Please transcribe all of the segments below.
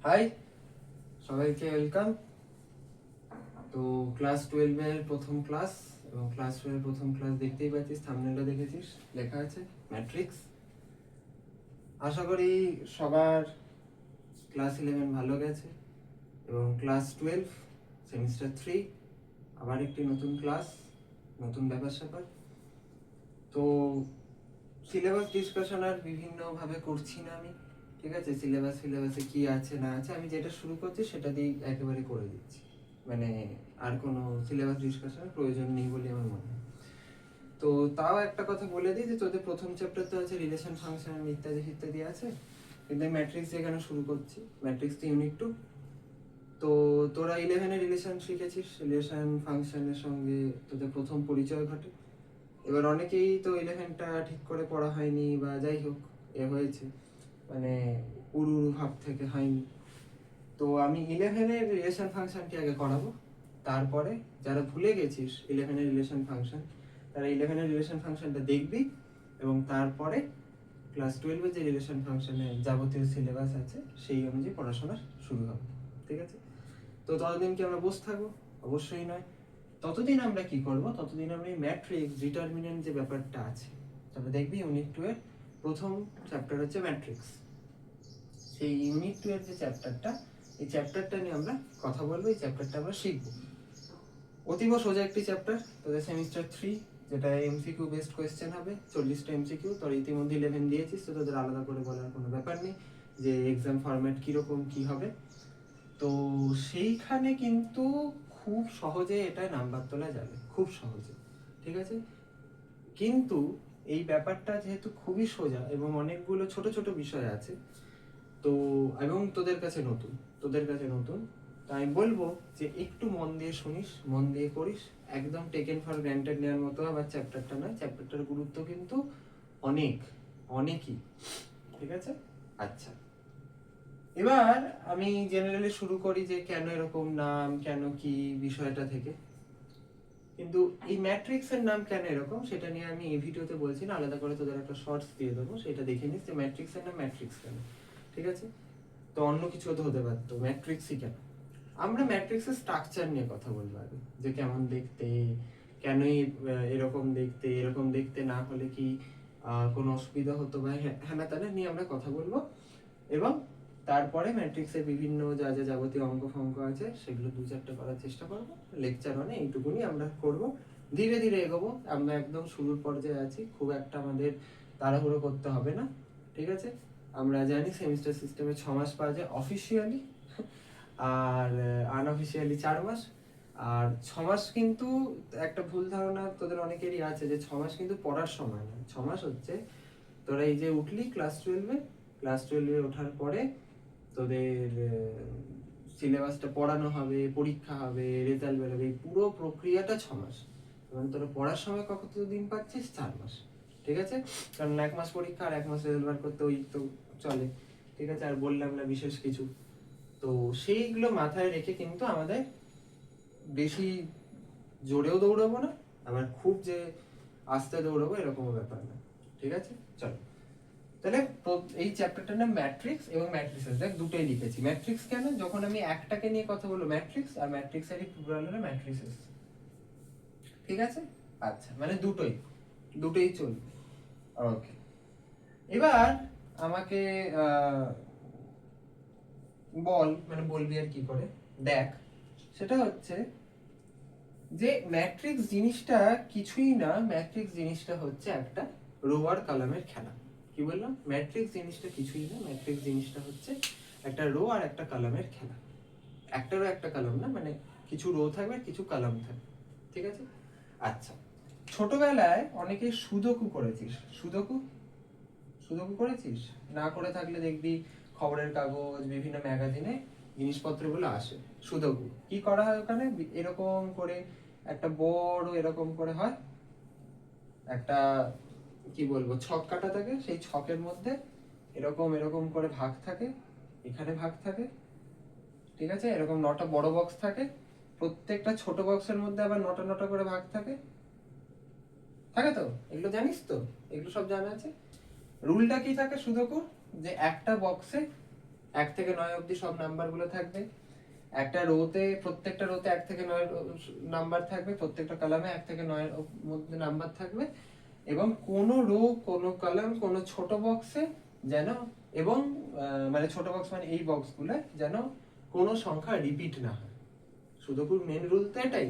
High, সবাইকে welcome. তো class 12 এর প্রথম ক্লাস, এবং ক্লাস 12 এর প্রথম ক্লাস দেখতেই পাচ্ছিস, থাম্বনেলটা দেখেছিস, লেখা আছে ম্যাট্রিক্স। আশা করি সবার ক্লাস 11 ভালো গেছে, এবং ক্লাস 12 সেমিস্টার 3 আবার একটি নতুন ক্লাস, নতুন ব্যাপার স্যাপার। তো সিলেবাস ডিসকাশন আর বিভিন্নভাবে করছি না আমি, ঠিক আছে? সিলেবাসে কি আছে না আছে, আমি যেটা শুরু করছি সেটা দিয়ে একেবারে করে দিচ্ছি, মানে আর কোনো সিলেবাস ডিসকাশনের প্রয়োজন নেই বলে আমার মনে হয়। তো তাও একটা কথা বলে দিই যে তোদের প্রথম চ্যাপ্টার তো আছে রিলেশন ফাংশন ইত্যাদি ইত্যাদি আছে, কিন্তু আমি ম্যাট্রিক্স এখানে শুরু করছি। ম্যাট্রিক্স তো ইউনিট 2। তো তোরা 11-এ রিলেশন শিখেছিস, রিলেশন ফাংশনের সঙ্গে তোদের প্রথম পরিচয় ঘটে। এবার অনেকেই তো 11টা ঠিক করে পড়া হয়নি, বা যাই হোক হয়েছে, মানে উড়ু ভাব থেকে হয়নি। তো আমি 11-এর রিলেশন ফাংশনটি আগে করাবো, তারপরে যারা ভুলে গেছিস 11-এর রিলেশন ফাংশন, তারা 11-এর রিলেশন ফাংশনটা দেখবি, এবং তারপরে ক্লাস 12-এর যে রিলেশন ফাংশনের যাবতীয় সিলেবাস আছে সেই অনুযায়ী পড়াশোনা শুরু হবে, ঠিক আছে? তো ততদিন কি আমরা বসে থাকবো? অবশ্যই নয়। ততদিন আমরা কি করব? ততদিন আমরা এই ম্যাট্রিক্স ডিটারমিনেন্ট যে ব্যাপারটা আছে, তবে দেখবি ইউনিট 2 এর প্রথম চ্যাপ্টার হচ্ছে ম্যাট্রিক্স। সেই ইউনিট 2 এর যে চ্যাপ্টারটা, এই চ্যাপ্টারটা নিয়ে আমরা কথা বলবো, এই চ্যাপ্টারটা আমরা শিখবো। অতীব সোজা একটি চ্যাপ্টার, তোদের সেমিস্টার 3, যেটা এমসিকিউ বেসড কোয়েশ্চেন হবে, 40টা এমসিকিউ। তোর ইতিমধ্যে 11 দিয়েছিস, তো তোদের আলাদা করে বলার কোনো ব্যাপার নেই যে এক্সাম ফরম্যাট কিরকম কি হবে। তো সেইখানে কিন্তু খুব সহজে এটা নাম্বার তোলা যাবে, খুব সহজে, ঠিক আছে? কিন্তু এই ব্যাপারটা যেহেতু খুবই সোজা এবং অনেকগুলো ছোট ছোট বিষয় আছে, তো এবং তোদের কাছে নতুন, তাই বলবো যে একটু মন দিয়ে শুনিস, মন দিয়ে করিস। একদম টেকেন ফর গ্র্যান্টেড নেওয়ার মতো আবার চ্যাপ্টারটা নয়, চ্যাপ্টারটার গুরুত্ব কিন্তু অনেক, অনেকই, ঠিক আছে? আচ্ছা, এবার আমি জেনারেলি শুরু করি যে কেন এরকম নাম, কেন কি বিষয়টা থেকে। কিন্তু এই ম্যাট্রিক্স এর নাম কেন এরকম সেটা নিয়ে আমি এই ভিডিওতে বলছি না, আলাদা করে তোদের একটা শর্টস দিয়ে দেবো, সেটা দেখে নিস যে ম্যাট্রিক্স এর নাম ম্যাট্রিক্স কেন, ঠিক আছে? তো অন্য কিছু তো হতে পারতো, ম্যাট্রিক্সই কেন? আমরা ম্যাট্রিক্সের স্ট্রাকচার নিয়ে কথা বলবো আগে, যে কেমন দেখতে, কেনই এরকম দেখতে না হলে কি কোনো অসুবিধা হতো, বা হ্যাঁ তাহলে নিয়ে আমরা কথা বলবো। এবং তারপরে ম্যাট্রিক্সের বিভিন্ন যা যা যাবতীয় অঙ্ক ফঙ্ক আছে সেগুলো 2-4টা করার চেষ্টা করবো। লেকচার মানে এইটুকুনি আমরা করব, ধীরে ধীরে এগোবো। আমরা একদম শুরুর পর্যায়ে আছি, খুব একটা আমাদের তাড়াহুড়ো করতে হবে না, ঠিক আছে? আমরা জানি সেমিস্টার সিস্টেমে 6 মাস পাওয়া যায় অফিসিয়ালি, আর আনঅফিসিয়ালি 4 মাস। আর 6 মাস কিন্তু একটা ভুল ধারণা তোদের অনেকেরই আছে যে 6 মাস কিন্তু পড়ার সময় না। 6 মাস হচ্ছে তোরা এই যে উঠলি ক্লাস 12-এ ওঠার পরে তোদের সিলেবাসটা পড়ানো হবে, পরীক্ষা হবে, রেজাল্ট বেরোবে, এই পুরো প্রক্রিয়াটা 6 মাস। এবং তোরা পড়ার সময় কত দিন পাচ্ছিস? 4 মাস, ঠিক আছে? কারণ 1 মাস পরীক্ষা আর 1 মাস রেজাল্ট বার করতে ওই তো চলে, ঠিক আছে? আর বললাম না বিশেষ কিছু। তো সেইগুলো মাথায় রেখে কিন্তু আমাদের বেশি জোরেও দৌড়াবো না, আবার খুব যে আস্তে দৌড়াবো এরকমও ব্যাপার না, ঠিক আছে? চলো তাহলে এই চ্যাপ্টারটার নাম ম্যাট্রিক্স এবং ম্যাট্রিসেস, দেখ দুটোই লিখেছি। ম্যাট্রিক্স কেন? যখন আমি একটাকে নিয়ে কথা বলবো ম্যাট্রিক্স, আর ম্যাট্রিক্সেরই প্লুরাল হলো ম্যাট্রিসেস, ঠিক আছে? আচ্ছা, মানে দুটোই চলবে। ওকে, এবার আমাকে বল, মানে বলবি আর কি করে, দেখ সেটা হচ্ছে যে ম্যাট্রিক্স জিনিসটা কিছুই না, ম্যাট্রিক্স জিনিসটা হচ্ছে একটা রো আর কলামের খেলা। কি বললাম? ম্যাট্রিক্স জিনিসটা কিছুই না, ম্যাট্রিক্স জিনিসটা হচ্ছে একটা রো আর একটা কলামের খেলা। একটা রো একটা কলাম না, মানে কিছু রো থাকবে কিছু কলাম থাকবে, ঠিক আছে? আচ্ছা, ছোটবেলায় অনেকে সুদোকু করেছিস। সুদোকু করেছিস? না করে থাকলে দেখবি খবরের কাগজ, বিভিন্ন ম্যাগাজিনে জিনিসপত্রগুলো আসে। সুদোকু কি করা হয় ওখানে? এরকম করে একটা বড় এরকম করে হয়, একটা কি বলবো ছক কাটা থাকে, সেই ছকের মধ্যে এরকম এরকম করে ভাগ থাকে, এখানে ভাগ থাকে, ঠিক আছে? এরকম 9টা বড় বক্স থাকে, প্রত্যেকটা ছোট বক্সের মধ্যে আবার 9টা করে ভাগ থাকে, থাকে তো? এগুলো জানিস তো? এগুলো সব জানা আছে। রুলটা কি থাকে সুদকুর? যে একটা বক্সে 1 থেকে 9 অবধি সব নাম্বারগুলো থাকবে। একটা রোতে, প্রত্যেকটা রোতে 1 থেকে 9 নাম্বার থাকবে, প্রত্যেকটা কলামে 1 থেকে 9 এর মধ্যে নাম্বার থাকবে, এবং কোনো রো, কোনো কলাম, কোনো ছোট বক্সে যেন, এবং মানে ছোট বক্স মানে এই বক্সগুলো যেন কোনো সংখ্যা রিপিট না হয়। শুধু মেন রুল তো এটাই।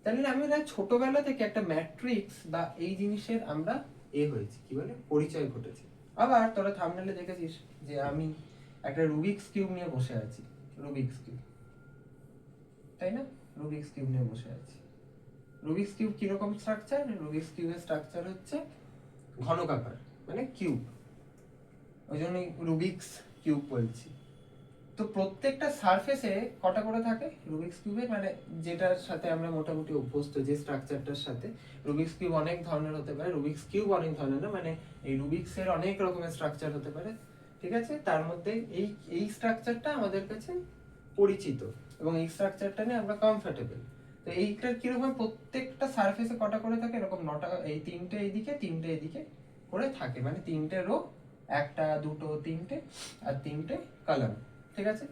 তাহলে আমরা ছোটবেলা থেকে একটা ম্যাট্রিক্স বা এই জিনিসের আমরা হয়েছি, কি বলে, পরিচয় ঘটেছে। আবার তোরা থাম্বনেলে দেখেছিস যে আমি একটা রুবিক্স কিউব নিয়ে বসে আছি, রুবিক্স কিউব, তাই না? রুবিক্স কিউব নিয়ে বসে আছি। রুবিক্স কিউব কিরকম স্ট্রাকচার? রুবিক্স কিউবের স্ট্রাকচার হচ্ছে ঘনকাকার, মানে কিউব, ওই জন্যই রুবিক্স কিউব বলছি। তো প্রত্যেকটা সারফেসে কটা করে থাকে রুবিক্স কিউবের, মানে যেটার সাথে আমরা মোটামুটি অভ্যস্ত, যে স্ট্রাকচারটার সাথে। রুবিক্স কিউব অনেক ধরনের হতে পারে, রুবিক্স কিউব অনেক ধরনের না, মানে এই রুবিক্সের অনেক রকমের স্ট্রাকচার হতে পারে, ঠিক আছে? তার মধ্যে এই স্ট্রাকচারটা আমাদের কাছে পরিচিত, এবং এই স্ট্রাকচারটা নিয়ে আমরা কমফোর্টেবল। তো এইটার কিরকম, প্রত্যেকটা সারফেসে কটা করে থাকে, এরকম 9টা, এই 3টে এইদিকে 3টে এইদিকে করে থাকে, মানে 3টে রো, 1টা 2টো 3টে, আর 3টে কলাম, ঠিক আছে?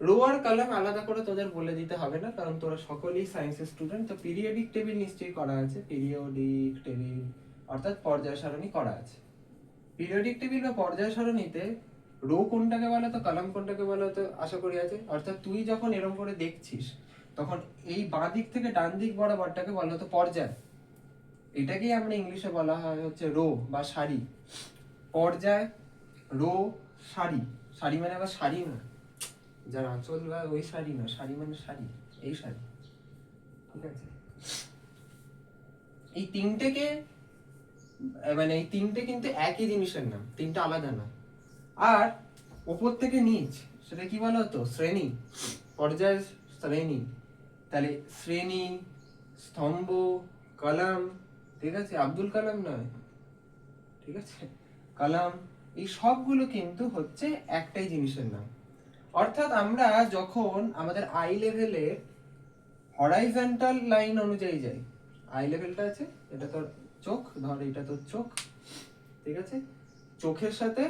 রো আর কলাম আলাদা করে তোদের বলে দিতে হবে না, কারণ তোরা সকলেই সায়েন্সের স্টুডেন্ট। তো পিরিয়ডিক টেবিল নিশ্চয়ই করা আছে, পিরিয়ডিক টেবিল অর্থাৎ পর্যায় সারণী করা আছে। পিরিয়ডিক টেবিল বা পর্যায় সারণীতে রো কোনটাকে বলে তো কলাম কোনটাকে বলে তো আশা করি আছে। অর্থাৎ তুই যখন এরকম করে দেখছিস, তখন এই বাঁ দিক থেকে ডান দিক বরাবরটাকে বলা হতো পর্যায়। এটাকেই আমরা ইংলিশে বলা হয় হচ্ছে রো বা সারি। পর্যায়, রো, সারি। সারি মানে আবার সারি না, যার আঁচল বা ওই শাড়ি না, শাড়ি মানে শাড়ি, এই শাড়ি, ঠিক আছে? এই তিনটেকে, মানে এই তিনটে কিন্তু একই জিনিসের নাম, তিনটা আলাদা না। আর ওপর থেকে নিচ, সেটা কি বলা হতো? শ্রেণী, পর্যায়, শ্রেণী। তাহলে শ্রেণী, স্তম্ভ, কলাম, ঠিক আছে? আব্দুল কালাম নয়, ঠিক আছে? কলাম, এই সবগুলো কিন্তু হচ্ছে একটাই জিনিসের নাম। অর্থাৎ আমরা যখন আমাদের আই লেভেলে হরাইজন্টাল লাইন অনুযায়ী যাই, আই লেভেলটা আছে, এটা তোর চোখ, ধর এটা তোর চোখ, ঠিক আছে? চোখের সাথে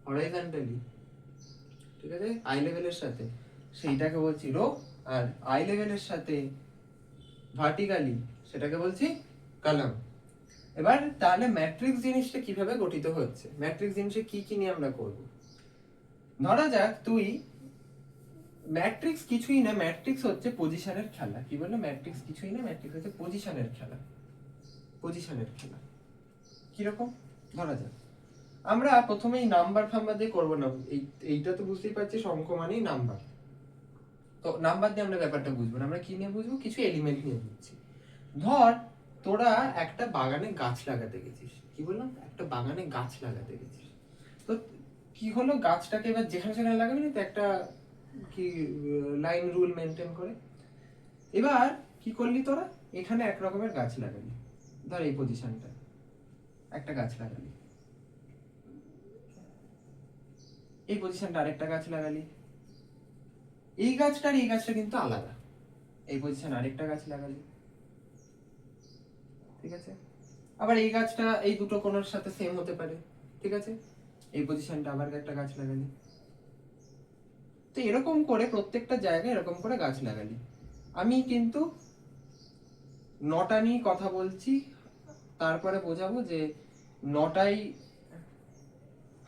হরাইজন্টালি, ঠিক আছে, আই লেভেলের সাথে, সেইটাকে বলছি রো। আর আই লেভেলের সাথে ভার্টিক্যালি, সেটাকে বলছি কলাম। এবার তাহলে ম্যাট্রিক্স জিনিসটা কিভাবে গঠিত হচ্ছে, ম্যাট্রিক্স জিনিসে কি কি নিয়ে আমরা করব? ধরা যাক তুই, ম্যাট্রিক্স কিছুই না, ম্যাট্রিক্স হচ্ছে পজিশনের খেলা। কি বললো? ম্যাট্রিক্স কিছুই না, ম্যাট্রিক্স হচ্ছে পজিশনের খেলা। পজিশনের খেলা কিরকম? ধরা যাক আমরা প্রথমেই নাম্বার ফাম্বার দিয়ে করবো না, এইটা তো বুঝতেই পারছিস, অঙ্ক মানেই নাম্বার। তো নাম্বার দিয়ে আমরা ব্যাপারটা বুঝবো না, আমরা কি নিয়ে বুঝবো? কিছু এলিমেন্ট নিয়ে বুঝছি। ধর তোরা একটা বাগানে গাছ লাগাতে গেছিস, কি বললাম? একটা বাগানে গাছ লাগাতে গেছিস। তো কি হলো, গাছটাকে এবার যেখানে সেখানে লাগাবি না তো, একটা কি লাইন রুল মেনটেন করে। এবার কি করলি তোরা? এখানে এক রকমের গাছ লাগালি, ধর এই পজিশনটা একটা গাছ লাগালি, এই পজিশনটা আরেকটা গাছ লাগালি, এই গাছটা আর এই গাছটা কিন্তু আলাদা, এই পজিশন আরেকটা গাছ লাগালি, ঠিক আছে? আবার এই গাছটা এই দুটো কোণের সাথে সেম হতে পারে, ঠিক আছে? এই পজিশনটা আবার একটা গাছ লাগালি। তো এরকম করে প্রত্যেকটা জায়গায় এরকম করে গাছ লাগালি। আমি কিন্তু 9টা নিয়ে কথা বলছি, তারপরে বোঝাবো যে 9টাই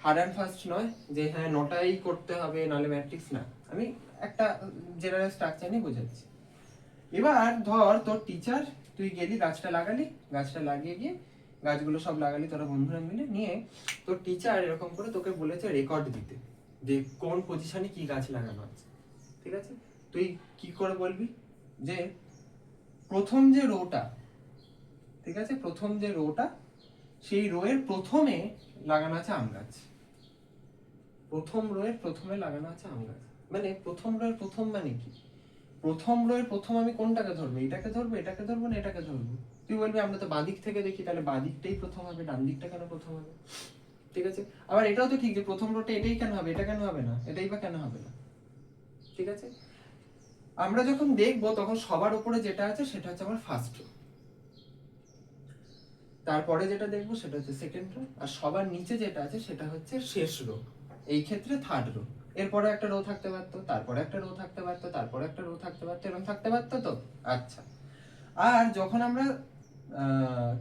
হার্ড অ্যান্ড ফাস্ট নয়, যে হ্যাঁ 9টাই করতে হবে নাহলে ম্যাট্রিক্স না। আমি একটা জেনারেল স্ট্রাকচার নিয়ে বোঝাচ্ছি। এবার ধর তোর টিচার, তুই গেলি গাছটা লাগালি, গাছটা লাগিয়ে গিয়ে গাছগুলো সব লাগালি তোরা বন্ধুরা মিলে নিয়ে, তোর টিচার এরকম করে তোকে বলেছে রেকর্ড দিতে যে কোন পজিশনে কি গাছ লাগানো আছে, ঠিক আছে? তুই কি করে বলবি যে প্রথম যে রোটা, ঠিক আছে, প্রথম যে রোটা, সেই রোয়ের প্রথমে লাগানো আছে আম গাছ, প্রথম রোয়ের প্রথমে লাগানো আছে আম গাছ। মানে প্রথম রোয়ের প্রথম মানে কি? প্রথম রোয়ের প্রথম আমি কোনটাকে ধরবো? এটাকে ধরবো, এটাকে ধরবো না এটাকে ধরবো? তুই বলবি আমরা তো বাঁদিক থেকে দেখি, তাহলে বাঁদিকটাই প্রথম হবে, ডান দিকটা কেন প্রথম হবে? ঠিক আছে? আবার এটাও তো ঠিক যে প্রথম রোটা এটাই কেন হবে, এটা কেন হবে না, এটাই বা কেন হবে না? ঠিক আছে? আমরা যখন দেখবো তখন সবার উপরে যেটা আছে সেটা হচ্ছে আমার ফার্স্ট রো, তারপরে যেটা দেখবো সেটা হচ্ছে সেকেন্ড রো, আর সবার নিচে যেটা আছে সেটা হচ্ছে শেষ রো। এই ক্ষেত্রে থার্ড রো। এরপরে একটা রো থাকতে পারতো, তারপরে একটা রো থাকতে পারতো, তারপরে একটা রো থাকতে পারতো, এরকম থাকতে পারতো তো। আচ্ছা, আর যখন আমরা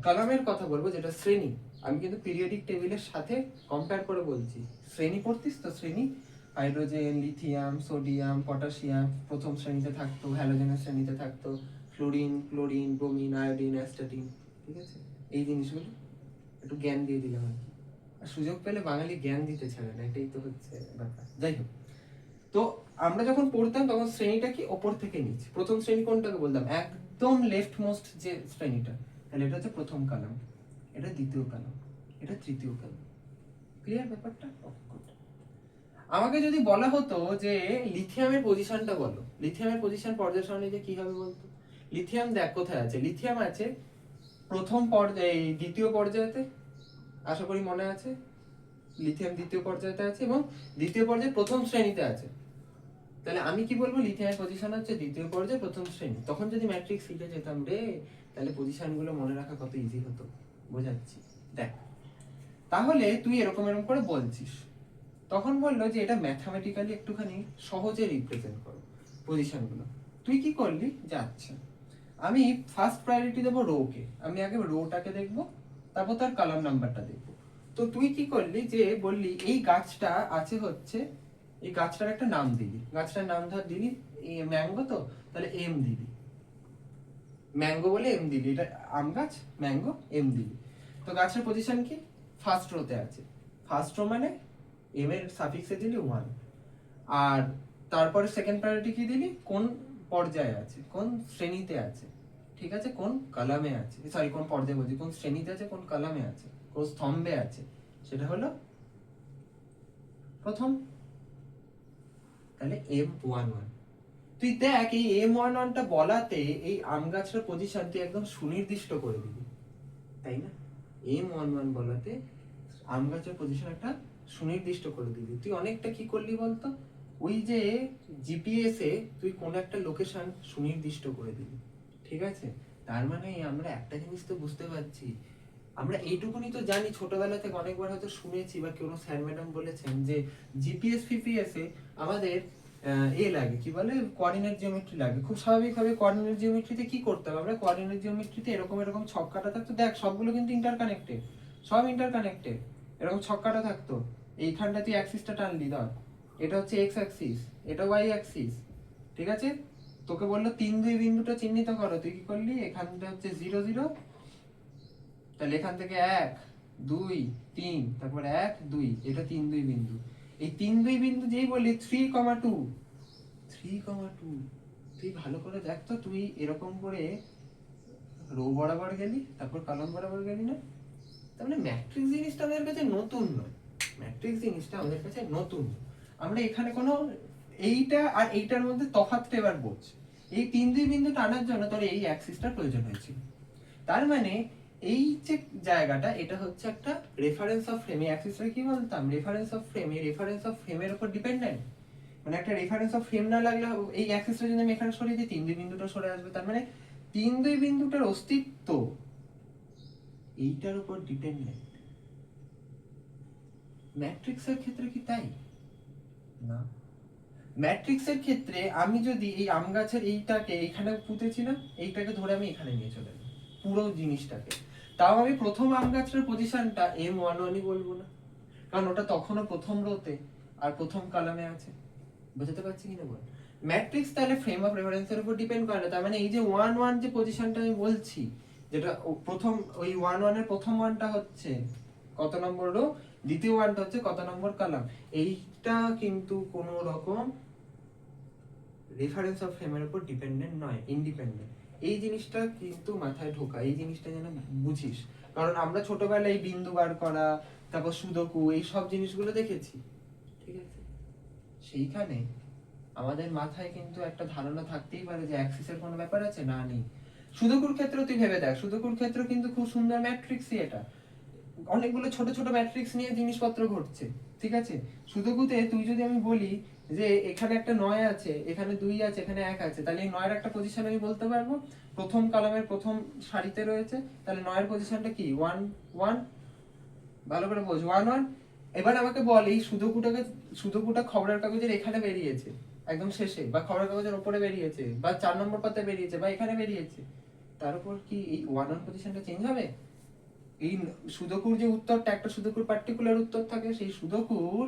কলামের কথা বলবো, যেটা শ্রেণী, আমি কিন্তু পিরিয়ডিক টেবিলের সাথে কম্পেয়ার করে বলছি। শ্রেণী পড়তিস তো, শ্রেণী হাইড্রোজেন, লিথিয়াম, সোডিয়াম, পটাশিয়াম প্রথম শ্রেণীতে থাকতো, হ্যালোজেনের শ্রেণীতে থাকতো, fluorine, chlorine, bromine, iodine, astatine. ঠিক আছে, এই জিনিসগুলো একটু জ্ঞান দিয়ে দিলাম আর কি। আর সুযোগ পেলে বাঙালি জ্ঞান দিতে ছাড়ে না, এটাই তো হচ্ছে ব্যাপার। যাই হোক, তো আমরা যখন পড়তাম তখন শ্রেণীটা কি ওপর থেকে নিচ। প্রথম শ্রেণী কোনটাকে বলতাম? একদম লেফট মোস্ট যে শ্রেণীটা, তাহলে এটা হচ্ছে প্রথম কালাম, এটা দ্বিতীয় কালাম, এটা তৃতীয় কালাম। ক্লিয়ার ব্যাপারটা? আমাকে যদি বলা হতো যে লিথিয়ামের পজিশনটা বলো, লিথিয়ামের পজিশন পর্যায় সারণীতে কি হবে বলতো? লিথিয়াম দেখ কোথায় আছে, লিথিয়াম আছে প্রথম পর্যায়ে, দ্বিতীয় পর্যায়েতে, আশা করি মনে আছে। লিথিয়াম দ্বিতীয় পর্যায়েতে আছে এবং দ্বিতীয় পর্যায়ে প্রথম শ্রেণীতে আছে। তাহলে আমি কি বলবো? লিথিয়ামের পজিশন হচ্ছে দ্বিতীয় পর্যায়ে প্রথম শ্রেণী। তখন যদি ম্যাট্রিক্স শিখে যেতাম রে, তাহলে পজিশন গুলো মনে রাখা কত ইজি হতো। বোঝাচ্ছি, দেখ। তাহলে তুই এরকম এরকম করে বলছিস, তখন বললো যে এটা ম্যাথামেটিক্যালি একটুখানি সহজে রিপ্রেজেন্ট করো পজিশন গুলো। তুই কি করলি যে আচ্ছা আমি ফার্স্ট প্রায়োরিটি দেবো রো কে, আমি আগে রোটাকে দেখবো, তারপর তার কলাম নাম্বারটা দেখবো। তো তুই কি করলি যে বললি এই গাছটা আছে হচ্ছে, এই গাছটার একটা নাম দিলি, গাছটার নাম ধর দিলি ম্যাঙ্গো, তো তাহলে এম দিলি, ম্যাঙ্গো বলে এম দিলি, এটা আম গাছ, ম্যাঙ্গো, এম দিলি। তো গাছের পজিশন কি? ফার্স্ট রোতে আছে। ফার্স্ট রো মানে এম এর সাফিক্সে দিলি 1, আর তারপরে সেকেন্ড প্রায়োরিটি কি দিলি? কোন পর্যায়ে আছে, কোন শ্রেণীতে আছে, ঠিক আছে, কোন কলামে আছে, সরি কোন পর্যায়ে বলছি, কোন শ্রেণীতে আছে, কোন কলামে আছে, কোন স্তম্ভে আছে, সেটা হলো প্রথম। তাহলে M11। তুই দেখ এই M11টা বলাতে এই আম গাছটার পজিশন তুই একদম সুনির্দিষ্ট করে দিবি, তাই না? M11 বলাতে আম গাছের পজিশন একটা সুনির্দিষ্ট করে দিবি। তুই অনেকটা কি করলি বলতো? ওই যে জিপিএস এ তুই কোন একটা লোকেশন সুনির্দিষ্ট করে দিবি, ঠিক আছে? তার মানে আমরা একটা জিনিস তো বুঝতে পারছি, আমরা এইটুকুনি তো জানি, ছোটবেলা থেকে অনেকবার হয়তো শুনেছি বা কোনো স্যার ম্যাডাম বলেছেন যে জিপিএস ফিপিএস এ আমাদের এ লাগে, কি বলে, কোঅর্ডিনেট জিওমেট্রি লাগে। খুব স্বাভাবিকভাবে কোঅর্ডিনেট জিওমেট্রিতে কি করতে হবে আমরা? কোঅর্ডিনেট জিওমেট্রিতে এরকম এরকম ছক্কাটা থাকতো, দেখ সবগুলো কিন্তু ইন্টারকানেক্টেড, সব ইন্টারকানেক্টেড। এরকম ছক্কাটা থাকতো, এইখানটা তুই অ্যাক্সিসটা টানলি, ধর এটা হচ্ছে এক্স অ্যাক্সিস, এটা ওয়াই অ্যাক্সিস, ঠিক আছে? তোকে বললো 3-2 বিন্দুটা চিহ্নিত করো, তুই কি করলি? এখানটা হচ্ছে 0 0, তাহলে এখান থেকে 1 2 3, তারপর 1 2, এটা 3-2 বিন্দু। এই 3-2 বিন্দু যেই বললি 3,2, 3,2, তুই ভালো করে দেখ তো, তুই এরকম করে রো বরাবর গেলি, তারপর কলাম বরাবর গেলি না? তার মানে ম্যাট্রিক্স জিনিসটা আমাদের কাছে নতুন নয়, ম্যাট্রিক্স জিনিসটা আমাদের কাছে নতুন। আমরা এখানে কোনো এইটা আর এইটার মধ্যে তফাৎটা এবার বোঝ। এই 3-2 বিন্দুটা আনার জন্য তোর এই অ্যাক্সিসটার প্রয়োজন হয়েছিল। তার মানে এই যে জায়গাটা, এটা হচ্ছে একটা রেফারেন্স অফ ফ্রেম। এই অ্যাক্সিসটা কি বলতাম? Reference of frame. এই রেফারেন্স অফ ফ্রেমের উপর ডিপেন্ডেন্ট, মানে একটা রেফারেন্স অফ ফ্রেম না লাগলে এই অ্যাক্সিসটা যদি আমি এখানে সরিয়ে দিই, 3-2 বিন্দুটা সরে আসবে। তার মানে 3-2 বিন্দুটার অস্তিত্ব এইটার উপর ডিপেন্ডেন্ট। ম্যাট্রিক্সের ক্ষেত্রে কি তাই? না। ম্যাট্রিক্সের ক্ষেত্রে আমি যদি এই আম গাছের এইটাকে এখানে পুঁতেছিলাম, এইটাকে ধরে আমি এখানে নিয়ে চলে যাই পুরো জিনিসটাকে, তাও আমি প্রথম আম গাছের পজিশনটা M11ই বলবো না, কারণ ওটা তখনও প্রথম রোতে আর প্রথম কলামে আছে। বুঝতে পারছি কিনা বল? ম্যাট্রিক্স তাহলে ফ্রেম অফ রেফারেন্সের উপর ডিপেন্ড করে না। তার মানে এই যে 1 1 যে পজিশনটা আমি বলছি, যেটা প্রথম ওই 1 1 এর প্রথম ওয়ানটা হচ্ছে কত নম্বর রো, দ্বিতীয় ওয়ানটা হচ্ছে কত নম্বর কলাম, এইটা কিন্তু কোনো রকম রেফারেন্স অফ ফ্রেমের উপর ডিপেন্ডেন্ট নয়, ইন্ডিপেন্ডেন্ট। এই জিনিসটা কিন্তু মাথায় ঢোকা, এই জিনিসটা যেন বুঝিস। কারণ আমরা ছোটবেলায় এই বিন্দু বার করা, তারপর সুদোকু, এই সব জিনিসগুলো দেখেছি, ঠিক আছে? সেইখানে আমাদের মাথায় কিন্তু একটা ধারণা থাকতেই পারে যে অ্যাক্সিসের কোনো ব্যাপার আছে, না নেই। সুদোকুর ক্ষেত্রে তুই ভেবে দেখ, সুদোকুর ক্ষেত্রে কিন্তু খুব সুন্দর ম্যাট্রিক্সই এটা, অনেকগুলো ছোট ছোট ম্যাট্রিক্স নিয়ে জিনিসপত্র ঘটছে, ঠিক আছে? সুদোকুতে তুই যদি আমি বলি যে এখানে একটা 9 আছে, এখানে 2 আছে, এখানে 1 আছে, তাহলে এই 9 এর একটা পজিশন আমি বলতে পারবো, প্রথম কলামের প্রথম সারিতে রয়েছে, তাহলে 9 এর পজিশনটা কি? 1 1, ভালো করে বোঝ, 1 1। এবার আমাকে বল এই সুদকুটা খবরের কাগজের এখানে বেরিয়েছে একদম শেষে, বা খবরের কাগজের উপরে বেরিয়েছে, বা 4 নম্বর পাতায় বেরিয়েছে, বা এখানে বেরিয়েছে, তার উপর কি এই 1 পজিশনটা চেঞ্জ হবে? এই সুদকুর যে উত্তরটা, একটা সুদকুর পার্টিকুলার উত্তর থাকে, সেই সুদকুর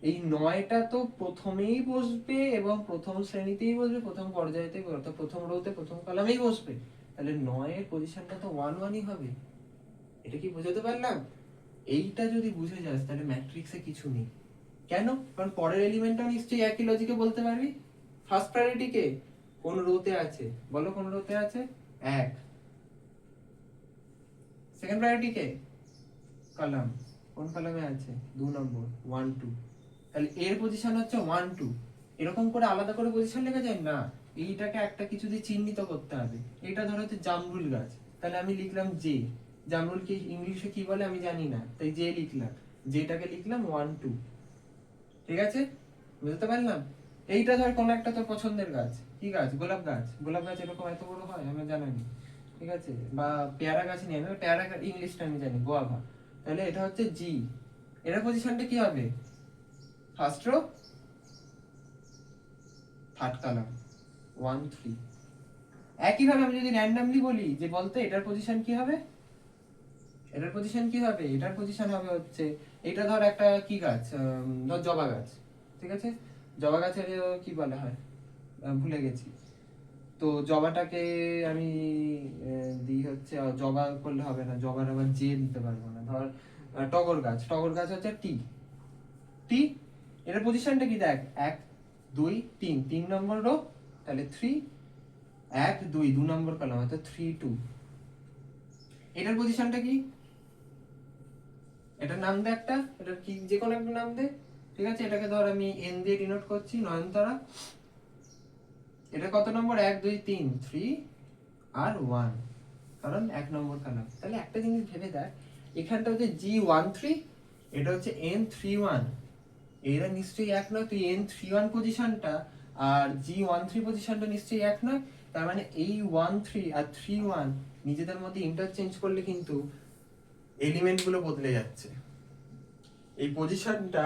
এই 9টা তো প্রথমেই বসবে এবং প্রথম শ্রেণীতেই বসবে, প্রথম পর্যায়েতেই, অর্থাৎ প্রথম রোতে প্রথম কলামেই বসবে। তাহলে 9 এর পজিশনটা তো 1 হবে। এটা কি বোঝাতে পারলাম? এইটা যদি বুঝে যাস তাহলে ম্যাট্রিক্সে কিছু নেই। কেন? কারণ পরের এলিমেন্টটা নিশ্চয়ই একই লজিকে বলতে পারবি। ফার্স্ট প্রায়োরিটি কে? কোন রোতে আছে? বলো কোন রোতে আছে? 1। সেকেন্ড প্রায়োরিটি কে? কলাম। কোন কলামে আছে? 2 নম্বর, 1 2। তাহলে এর পজিশন হচ্ছে 1 2। এরকম করে আলাদা করে পজিশন লেখা যায় না, এইটাকে একটা কিছু দিয়ে চিহ্নিত করতে হবে। এটা ধরো হচ্ছে জামরুল গাছ, তাহলে আমি লিখলাম জে। জামরুল কি ইংলিশে কি বলে আমি জানি না, তাই জে লিখলাম, যেটাকে লিখলাম 1 2। ঠিক আছে, বুঝতে পারলাম? এইটা ধর কোন একটা তোর পছন্দের গাছ, কি গাছ? গোলাপ গাছ। গোলাপ গাছ এরকম এত বড় হয় আমি জানি না, ঠিক আছে? বা পেয়ারা গাছ নিয়ে নেবে, পেয়ারা ইংলিশটা আমি জানি গোয়াভা। তাহলে এটা হচ্ছে জি। এর পজিশনটা কি হবে? First row, third column, 1 3। একইভাবে আমি যদি র্যান্ডমলি বলি যে বলতে এটার পজিশন কি হবে, এটার পজিশন কি হবে, এটার পজিশন হবে হচ্ছে, এটা ধর একটা কি গাছ, ধর জবা গাছ, ঠিক আছে? জবা গাছের কি বলা হয় ভুলে গেছি। তো জবাটাকে আমি দিই হচ্ছে, জবা করলে হবে না, জবার আবার জে দিতে পারবো না, ধর টগর গাছ। টগর গাছ হচ্ছে টি। টি এর পজিশনটা কি দেখ, 1 2 3, 3 নম্বর রো, তাহলে 3 1 2, 2 নম্বর কলাম, অর্থাৎ 3 2। এটার পজিশনটা কি? এটার নাম দে একটা, এটার কি যে কোনো একটা নাম দে, ঠিক আছে? এটাকে ধর আমি এন দিয়ে ডিনোট করছি, নয়নতারা। এটা কত নম্বর? 1 2 3, 3 আর 1, কারণ 1 নম্বর কলাম। তাহলে একটা জিনিস ভেবে দেখ, এখানটা হচ্ছে G13, এটা হচ্ছে N31। এরা নিশ্চয়ই এক নয়, তুই N31 পজিশনটা আর G13 পজিশনটা নিশ্চয়ই এক নয়। তার মানে এই 13 আর 31 নিজেদের মধ্যে ইন্টারচেঞ্জ করলে কিন্তু এলিমেন্ট গুলো বদলে যাচ্ছে। এই পজিশনটা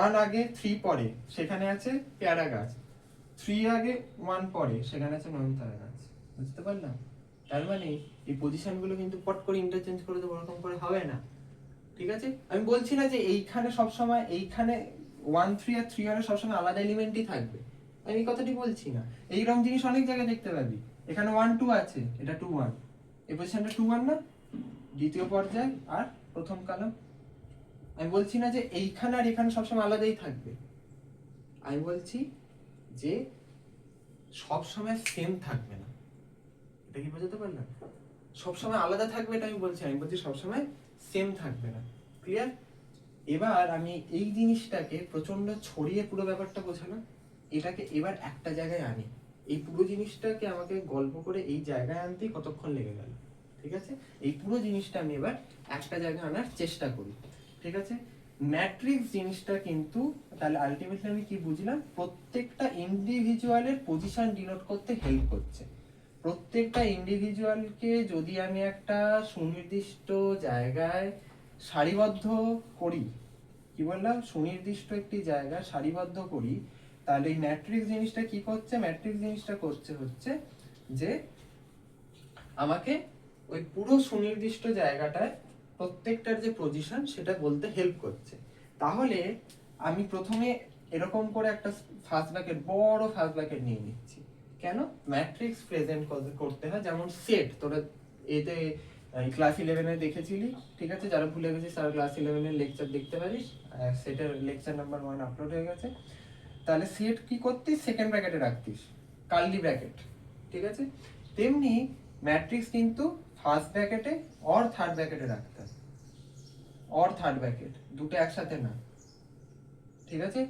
1 আগে 3 পরে, সেখানে আছে পেয়ারা গাছ। 3 আগে 1 পরে, সেখানে আছে নয়নতারা গাছ। বুঝতে পারলাম? তার মানে এই পজিশন গুলো কিন্তু পট করে ইন্টারচেঞ্জ করে দেবো, ওরকম করে হবে না। ঠিক আছে, আমি বলছি না যে এইখানে সবসময়, এইখানে 1 3 আর 3 1 সবসময় আলাদা এলিমেন্টই থাকবে, আমি এই কথাটি বলছি না। এইরকম জিনিস অনেক জায়গায় দেখতে পাবি, এখানে 1 2 আছে, এটা 2 1, এই পজিশনটা 2 1 না, দ্বিতীয় পর্যায় আর প্রথম কলাম। আমি বলছি না যে এইখানে আর এখানে সবসময় আলাদাই থাকবে, আমি বলছি যে সবসময় সেম থাকবে না। এটা কি বোঝাতে পারলাম? সবসময় আলাদা থাকবে এটা আমি বলছি, আমি বলছি সবসময় সেম থাকবে না। ক্লিয়ার? এবার আমি এই জিনিসটাকে প্রচন্ড ছড়িয়ে পুরো ব্যাপারটা বোঝালাম, এটাকে এবার একটা জায়গায় আনি। এই পুরো জিনিসটাকে আমাকে গল্প করে এই জায়গায় আনতেই কতক্ষণ লেগে গেল, ঠিক আছে? এই পুরো জিনিসটা আমি এবার একটা জায়গায় আনার চেষ্টা করি, ঠিক আছে? ম্যাট্রিক্স জিনিসটা কিন্তু তাহলে আলটিমেটলি আমি কি বুঝলাম, প্রত্যেকটা ইন্ডিভিজুয়ালের পজিশন ডিনোট করতে হেল্প করছে। প্রত্যেকটা ইন্ডিভিজুয়ালকে যদি আমি একটা সুনির্দিষ্ট জায়গায় সারিবদ্ধ করি, কি বললাম, সুনির্দিষ্ট একটি জায়গা সারিবদ্ধ করি, তাহলে এই ম্যাট্রিক্স জিনিসটা কি করছে? ম্যাট্রিক্স জিনিসটা করছে হচ্ছে যে আমাকে ওই পুরো সুনির্দিষ্ট জায়গাটায় প্রত্যেকটার যে পজিশন সেটা বলতে হেল্প করছে। তাহলে আমি প্রথমে এরকম করে একটা ফার্স্ট ব্র্যাকেট, বড় ফার্স্ট ব্র্যাকেট নিয়ে নিচ্ছি। কেন? ম্যাট্রিক্স প্রেজেন্ট করতে হয়, যেমন সেট তোরা এতে ক্লাস 11-এ দেখেছিলি, ঠিক আছে? যারা ভুলে গেছিস তারা ক্লাস 11-এর লেকচার দেখতে পারিস, সেটের লেকচার নাম্বার 1 আপলোড হয়ে গেছে। তাহলে সেট কি করতিস? সেকেন্ড ব্র্যাকেটে রাখতিস, কার্লি ব্র্যাকেট, ঠিক আছে? তেমনি ম্যাট্রিক্স কিন্তু ফার্স্ট ব্র্যাকেটে অর থার্ড ব্র্যাকেটে রাখতে হয়, অর থার্ড ব্র্যাকেট, দুটো একসাথে না, ঠিক আছে?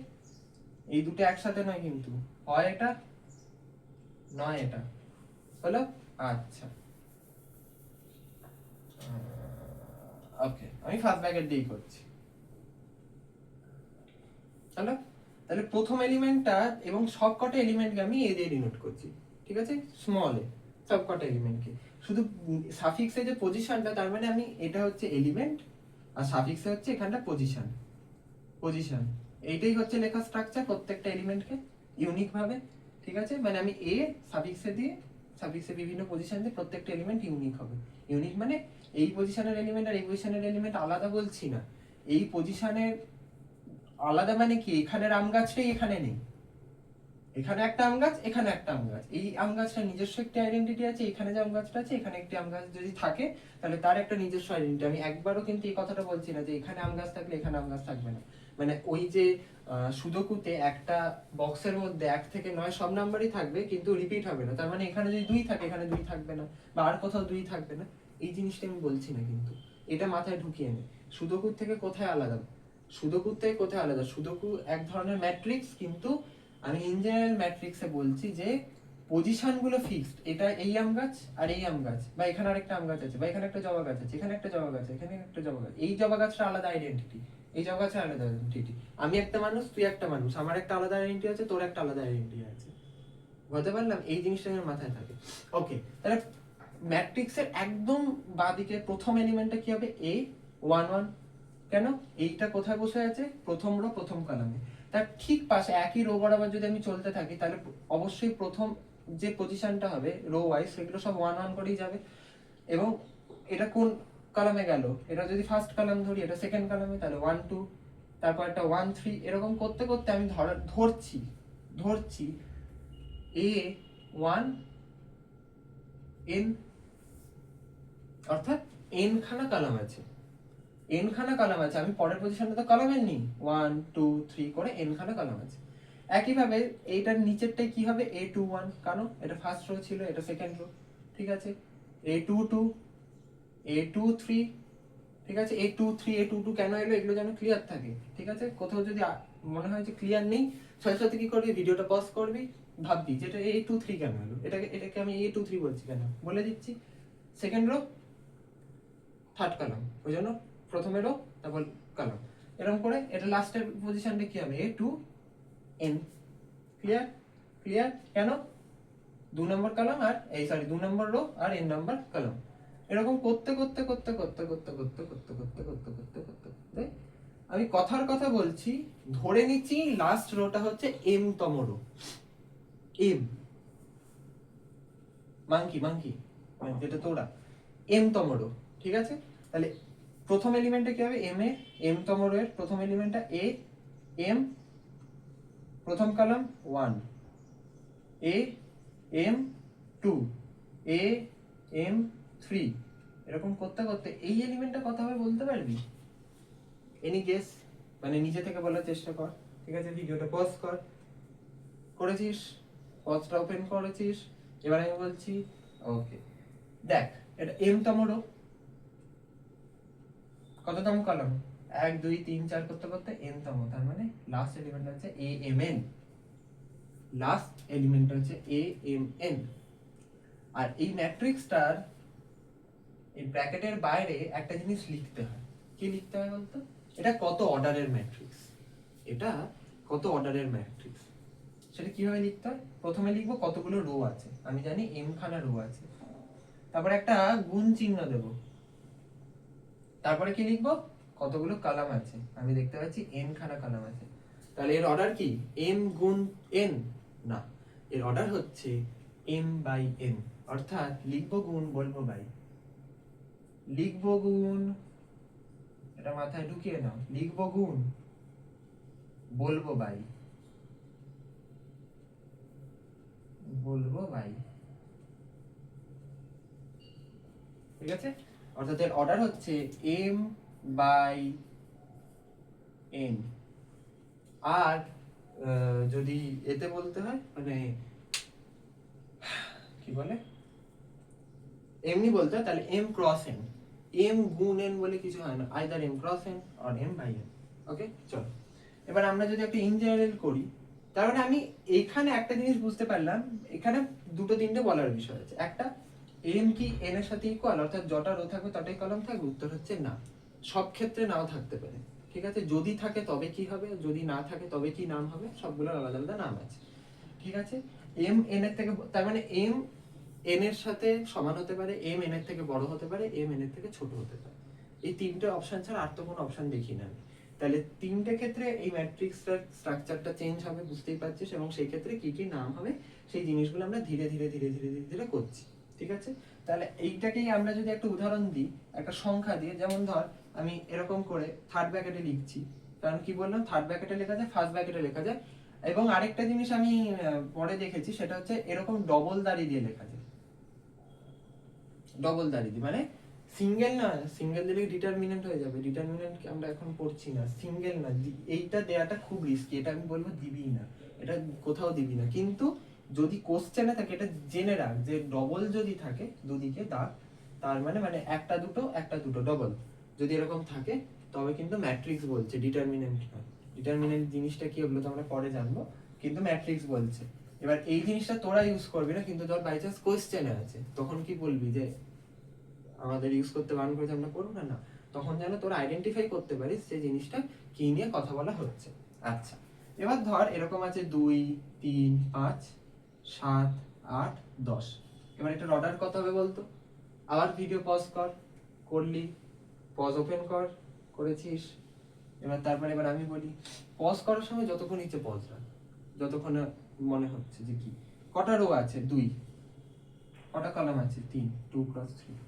এই দুটো একসাথে নয় কিন্তু, হয় এটা নয় এটা, হলো? আচ্ছা, ওকে, আমি ফার্স্ট ব্র্যাকেট দিয়েই করছি, হলো? তাহলে প্রথম এলিমেন্টটা এবং সবকটা এলিমেন্টকে আমি এ দিয়ে ডিনোট করছি, ঠিক আছে? স্মল এ সবকটা এলিমেন্টকে, শুধু সাফিক্সে যে পজিশনটা, তার মানে আমি এটা হচ্ছে এলিমেন্ট আর সাফিক্সে হচ্ছে এখানটা পজিশন, পজিশন, এইটাই হচ্ছে লেখা স্ট্রাকচার, প্রত্যেকটা এলিমেন্টকে ইউনিক ভাবে, ঠিক আছে? মানে আমি এ সাফিক্সে দিয়ে, সাফিক্সে বিভিন্ন পজিশন দিয়ে প্রত্যেকটা এলিমেন্ট ইউনিক হবে। ইউনিক মানে এই পজিশনের এলিমেন্ট আর এই পজিশনের এলিমেন্ট আলাদা বলছি না, এই পজিশনের আলাদা মানে কি, এখানের আম গাছটাই এখানে নেই, এখানে একটা আম গাছ, এখানে একটা আম গাছ, এই আম গাছটার নিজস্ব একটা আইডেন্টিটি আছে, এখানে যে আম গাছটা আছে এখানে একটি আম গাছ যদি থাকে তাহলে তার একটা নিজস্ব আইডেন্টিটি। আমি একবারও কিন্তু এই কথাটা বলছি না যে এখানে আম গাছ থাকলে এখানে আম গাছ থাকবে না। মানে ওই যে সুদোকুতে একটা বক্সের মধ্যে 1 থেকে 9 সব নাম্বারই থাকবে কিন্তু রিপিট হবে না, তার মানে এখানে যদি 2 থাকে এখানে 2 থাকবে না, বা আর কোথাও 2 থাকবে না, এই জিনিসটা আমি বলছি না। কিন্তু এটা মাথায় ঢুকিয়ে নে, সুদোকুর থেকে কোথায় আলাদা, সুদোকুর থেকে কোথায় আলাদা, সুদোকু এক ধরনের ম্যাট্রিক্স, কিন্তু আমি ইন জেনারেল ম্যাট্রিক্সে বলছি যে পজিশন গুলো ফিক্সড, এটা এই আম গাছ আর এই আম গাছ, বা এখানে আরেকটা আম গাছ আছে, বা এখানে একটা জবা গাছ আছে, এখানে একটা জবা গাছ আছে, এখানে একটা জবা গাছ, এই জবা গাছটা আলাদা আইডেন্টিটি, এই জবা গাছের আলাদা আইডেন্টিটি, আমি একটা মানুষ তুই একটা মানুষ, আমার একটা আলাদা আইডেন্টিটি আছে, তোর একটা আলাদা আইডেন্টিটি আছে, বুঝতে পারলাম? এই জিনিসটা আমার মাথায় থাকে। ওকে, তাহলে ম্যাট্রিক্সের একদম বাঁদিকে প্রথম এলিমেন্টটা কি হবে? a 1 1, কেন? এইটা কোথায় বসে আছে? প্রথম রো প্রথম কলামে, তার ঠিক পাশে একই রো বরাবর যদি আমি চলতে থাকি তাহলে অবশ্যই প্রথম যে পজিশনটা হবে রো ওয়াইজ সেগুলো সব 1 1 করেই যাবে। এবং এটা কোন কলামে গেল, এটা যদি ফার্স্ট কলাম ধরি এটা সেকেন্ড কলামে, তাহলে 1 2, তারপর একটা 1 3, এরকম করতে করতে আমি ধরছি ধরছি a 1 n, অর্থাৎ n খানা কলাম আছে, n খানা কলাম আছে, আমি পরের পজিশনটা তো কলামের নেই, 1 2 3 করে n খানা কলাম আছে। একইভাবে এইটার নিচেরটাই কি হবে? a21, কারণ এটা ফার্স্ট রো ছিল, এটা সেকেন্ড রো, ঠিক আছে? a22 a23, ঠিক আছে? a22 কেন এলো এগুলো যেন ক্লিয়ার থাকে, ঠিক আছে? কোথাও যদি মনে হয় যে ক্লিয়ার নেই, সাথে সাথে কি করবি, ভিডিওটা পজ করবি, ভাববি যেটা a23 কেন এলো, এটাকে আমি a23 বলছি কেন, বলে দিচ্ছি। সেকেন্ড রো থার্ড কলাম, ওই জন্য প্রথমে রো তারপর কলাম, এরকম করে এটা লাস্টের পজিশনটা কি হবে? a2n, clear? ক্লিয়ার? কেন? 2 নম্বর কলাম আর এই সরি 2 নম্বর রো আর n নম্বর কলাম, এরকম করতে করতে করতে করতে করতে করতে করতে করতে করতে করতে করতে করতে আমি কথার কথা বলছি, ধরে নিচ্ছি লাস্ট রোটা হচ্ছে m তম রো, m মাঙ্কি মাঙ্কি যেটা তোরা m তম রো, ঠিক আছে? তাহলে প্রথম এলিমেন্টটা কি হবে? m এর m তম রো এর প্রথম এলিমেন্টটা a m, প্রথম column 1 a m 2 a m 3, এরকম করতে করতে এই এলিমেন্টটা কত হবে বলতে পারবি? Any guess? মানে নিজে থেকে বলার চেষ্টা কর, ঠিক আছে? ভিডিওটা পজ কর, করেছিস? পজটা ওপেন করেছিস? এবার আমি বলছি, ওকে দেখ, এটা m তম রো, কততম কলাম? 1 2 3 4 করতে করতে n তম, তার মানে লাস্ট এলিমেন্ট হচ্ছে a m n, last element হচ্ছে a m n। আর এই ম্যাট্রিক্সটার এই ব্র্যাকেটের বাইরে একটা জিনিস লিখতে হয়, কি লিখতে হয় বলতো? এটা কত অর্ডারের ম্যাট্রিক্স, এটা কত অর্ডারের ম্যাট্রিক্স, সেটা কিভাবে লিখতে হয়? প্রথমে লিখবো কতগুলো রো আছে, আমি জানি m খানা রো আছে, তারপর একটা গুণ চিহ্ন দেব, তারপরে কি লিখবো? কতগুলো কলাম আছে, আমি দেখতে পাচ্ছি n খানা কলাম আছে, তাহলে এর অর্ডার কি m গুণ n? না, এর অর্ডার হচ্ছে m বাই n, অর্থাৎ লিখবো গুণ বলবো বাই, লিখবো গুণ, এটা মাথায় ঢুকিয়ে নাও, লিখবো গুণ বলবো বাই, বলবো বাই, ঠিক আছে? অর্থাৎ এর অর্ডার হচ্ছে m বাই n। আর যদি এতে বলতে হয় মানে কি বলে, এমনি বলতে হয় তাহলে m ক্রস n, m গুণ n বলে কিছু হয় না, either m cross n or m by n। Okay, চলো এবার আমরা যদি একটা ইন জেনারেল করি, তার মানে আমি এখানে একটা জিনিস বুঝতে পারলাম, এখানে দুটো তিনটে বলার বিষয় আছে। একটা, m কি n এর সাথে ইকুয়াল, অর্থাৎ যটা রো থাকবে ততই কলাম থাকবে? উত্তর হচ্ছে না, সব ক্ষেত্রে নাও থাকতে পারে, ঠিক আছে? যদি থাকে তবে কি হবে, যদি না থাকে তবে কি নাম হবে, সবগুলোর আলাদা আলাদা নাম আছে, ঠিক আছে? m n এর থেকে, তার মানে m n এর সাথে সমান হতে পারে, m n এর থেকে বড় হতে পারে, m n এর থেকে ছোট হতে পারে, এই তিনটে অপশন ছাড়া আর তো কোনো অপশন দেখি না আমি। তাহলে তিনটে ক্ষেত্রে এই ম্যাট্রিক্সটার স্ট্রাকচারটা চেঞ্জ হবে, বুঝতেই পারছিস, এবং সেই ক্ষেত্রে কি কি নাম হবে সেই জিনিসগুলো আমরা ধীরে ধীরে ধীরে ধীরে ধীরে ধীরে করছি, ঠিক আছে? তাহলে এইটাকেই আমরা যদি একটা উদাহরণ দিই একটা সংখ্যা দিয়ে, যেমন ধর আমি এরকম করে থার্ড ব্র্যাকেটে লিখছি, কারণ কি বললাম থার্ড ব্র্যাকেটে লেখা যায়, ফার্স্ট ব্র্যাকেটে লেখা যায়, এবং আরেকটা জিনিস আমি পরে দেখেছি সেটা হচ্ছে এরকম ডবল দাড়ি দিয়ে লেখা যায়। ডবল দাড়ি দিয়ে মানে সিঙ্গেল না, সিঙ্গেল দিলে ডিটারমিনেন্ট হয়ে যাবে, ডিটারমিনেন্ট আমরা এখন পড়ছি না, সিঙ্গেল না, এইটা দেয়াটা খুব রিস্কি, এটা আমি বলবো দিবি না, এটা কোথাও দিবি না। কিন্তু যদি কোশ্চেনে থাকে এটা জেনে রাখ যে ডবল যদি থাকে দুদিকে দাগ, তার মানে মানে একটা দুটো ডবল যদি এরকম থাকে তবে কিন্তু ম্যাট্রিক্স বলছে, ডিটারমিনেন্ট নয়। ডিটারমিনেন্ট জিনিসটা কি ওগুলো তো আমরা পরে জানবো, কিন্তু ম্যাট্রিক্স বলছে। এবার এই জিনিসটা তোরা ইউজ করবি না, কিন্তু ধর বাই চান্স কোশ্চেনে আছে তখন কি বলবি যে আমাদের ইউজ করতে বারণ করেছে আমরা করবো না, না, তখন যেন তোরা আইডেন্টিফাই করতে পারিস যে জিনিসটা কি নিয়ে কথা বলা হচ্ছে। আচ্ছা, এবার ধর এরকম আছে 2 3 5 7 8 10, এবার এটার অর্ডার কত হবে বলতো? আবার ভিডিও পজ কর, করলি, পজ ওপেন কর, করেছিস, এবার তারপরে এবার আমি বলি পজ করার সময় যতক্ষণ ইচ্ছে পজ রাখ, যতক্ষণ মনে হচ্ছে যে কি, কটা রো আছে 2, কটা কলাম আছে 3, 2 × 3,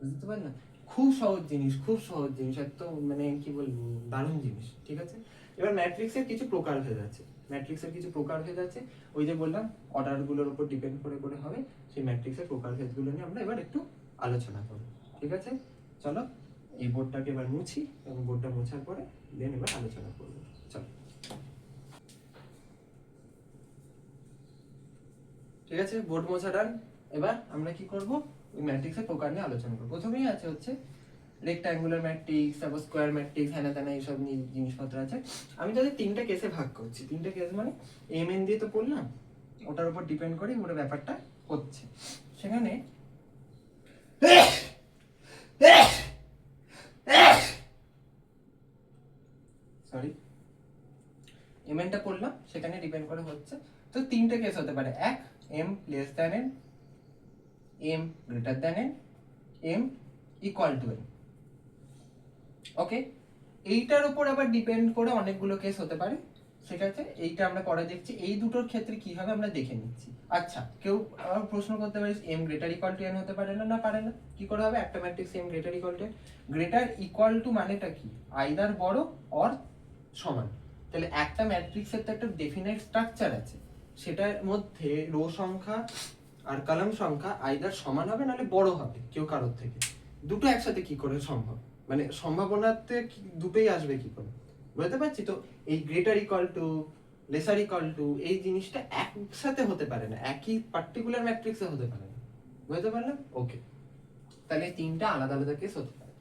বুঝতে পারলাম? খুব সহজ জিনিস, খুব সহজ জিনিস, একদম মানে কি বলবো দারুণ জিনিস, ঠিক আছে? এবার ম্যাট্রিক্সের কিছু প্রকারভেদ আছে, ম্যাট্রিক্সের কিছু প্রকারভেদ আছে, ওই যে বললাম অর্ডারগুলোর উপর ডিপেন্ড করে করে হবে, সেই ম্যাট্রিক্সের প্রকারভেদগুলো নিয়ে আমরা এবার একটু আলোচনা করব, ঠিক আছে? চলো এই বোর্ডটাকে এবার মুছি, এবং বোর্ডটা মোছার পরে দেন এবার আলোচনা করব। চলো, ঠিক আছে, বোর্ড মোছা ডান। এবার আমরা কি করব, ওই ম্যাট্রিক্সের প্রকার নিয়ে আলোচনা করব। প্রথমেই আছে হচ্ছে রেক্ট্যাঙ্গুলার ম্যাট্রিক্স, তারপর স্কোয়ার ম্যাট্রিক্স, হ্যানা ত্যানা এইসব জিনিসপত্র আছে। আমি তাদের তিনটা কেসে ভাগ করছি, তিনটা কেস মানে এম এন দিয়ে তো পড়লাম, ওটার উপর ডিপেন্ড করে পুরো ব্যাপারটা হচ্ছে। সেখানে সরি এম এনটা পড়লাম, সেখানে ডিপেন্ড করে হচ্ছে। তো তিনটে কেস হতে পারে, এক M less than N, M greater than N, M equal to N. Okay, এইটার উপর আবার ডিপেন্ড করে অনেকগুলো কেস হতে পারে, ঠিক আছে? এইটা আমরা পরে দেখছি, এই দুটোর ক্ষেত্রে কি হবে আমরা দেখে নিচ্ছি। আচ্ছা, কেউ আবার প্রশ্ন করতে পারিস M greater equal to N হতে পারে না? না, পারে না। কি করে হবে? একটা matrix M greater equal to N, greater equal to মানেটা কি? আইদার বড় অর সমান। তাহলে একটা ম্যাট্রিক্সের তো একটা ডেফিনাইট স্ট্রাকচার আছে, সেটার মধ্যে রো সংখ্যা আর কলাম সংখ্যা আইদার সমান হবে নাহলে বড় হবে কেউ কারোর থেকে। দুটো একসাথে কি করে সম্ভব? মানে সম্ভাবনাতে দুটোই আসবে কি করে, বুঝতে পারছি তো? এই greater equal two, laser equal to, এই জিনিসটা একসাথে হতে পারে না, একই পার্টিকুলার ম্যাট্রিক্সে হতে পারে না, বুঝতে পারলাম? ওকে, তাহলে এই তিনটা আলাদা আলাদা কেস হতে পারে।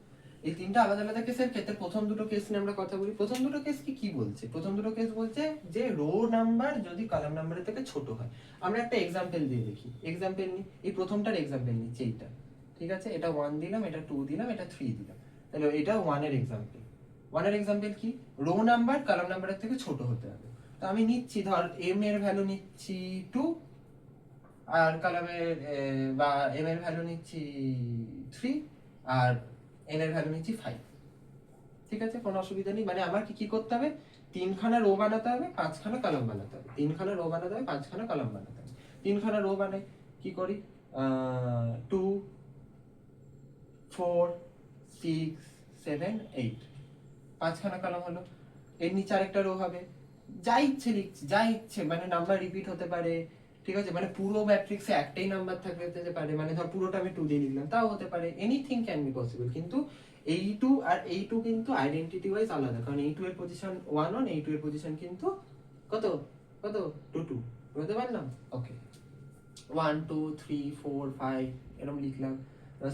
এই তিনটা আলাদা আলাদা কেসের ক্ষেত্রে প্রথম দুটো কেস নিয়ে আমরা কথা বলি। প্রথম দুটো কেস কি বলছে? প্রথম দুটো কেস বলছে যে রো নাম্বার যদি কলাম নাম্বারের থেকে ছোট হয়। আমরা একটা এক্সাম্পল দিয়ে দেখি, এক্সাম্পল নি, এই প্রথমটার এক্সাম্পল নিচ্ছি, এইটা, ঠিক আছে? এটা 1 দিলাম, এটা 2 দিলাম, এটা 3 দিলাম, তাহলে এটা 1 এর এক্সাম্পল। 1 এর এক্সাম্পল কি? রো নাম্বার কলাম নাম্বারের থেকে ছোট হতে হবে। তো আমি নিচ্ছি, ধর এম এর ভ্যালু নিচ্ছি 2, আর কলামের বা এম এর ভ্যালু নিচ্ছি 3, আর এন এর ভ্যালু নিচ্ছি 5, ঠিক আছে? কোনো অসুবিধা নেই। মানে আমার কি কি করতে হবে? 3খানা রো বানাতে হবে, 5খানা কলাম বানাতে হবে, 3খানা রো বানাতে হবে, 5খানা কলাম বানাতে হবে। 3খানা রো বানাই, কি করি? 2 4 6 7 8, 5খানা কলাম হলো। এর নিচে আরেকটা রো হবে, যা ইচ্ছে লিখছি, যা ইচ্ছে, মানে নাম্বার রিপিট হতে পারে, ঠিক আছে? মানে পুরো ম্যাট্রিক্সে একটাই নাম্বার থাকতে পারে, মানে ধর পুরোটা আমি 2 দিয়ে লিখলাম, তাও হতে পারে, এনিথিং ক্যান বি পসিবল। কিন্তু এই 2 আর এই 2 কিন্তু আইডেন্টিটি ওয়াইজ আলাদা, কারণ এই 2 এর পজিশন 1 1, এই 2 এর পজিশন কিন্তু কত কত 2 2, বুঝতে পারলাম? ওকে, 1 2 3 4 5 এরকম লিখলাম,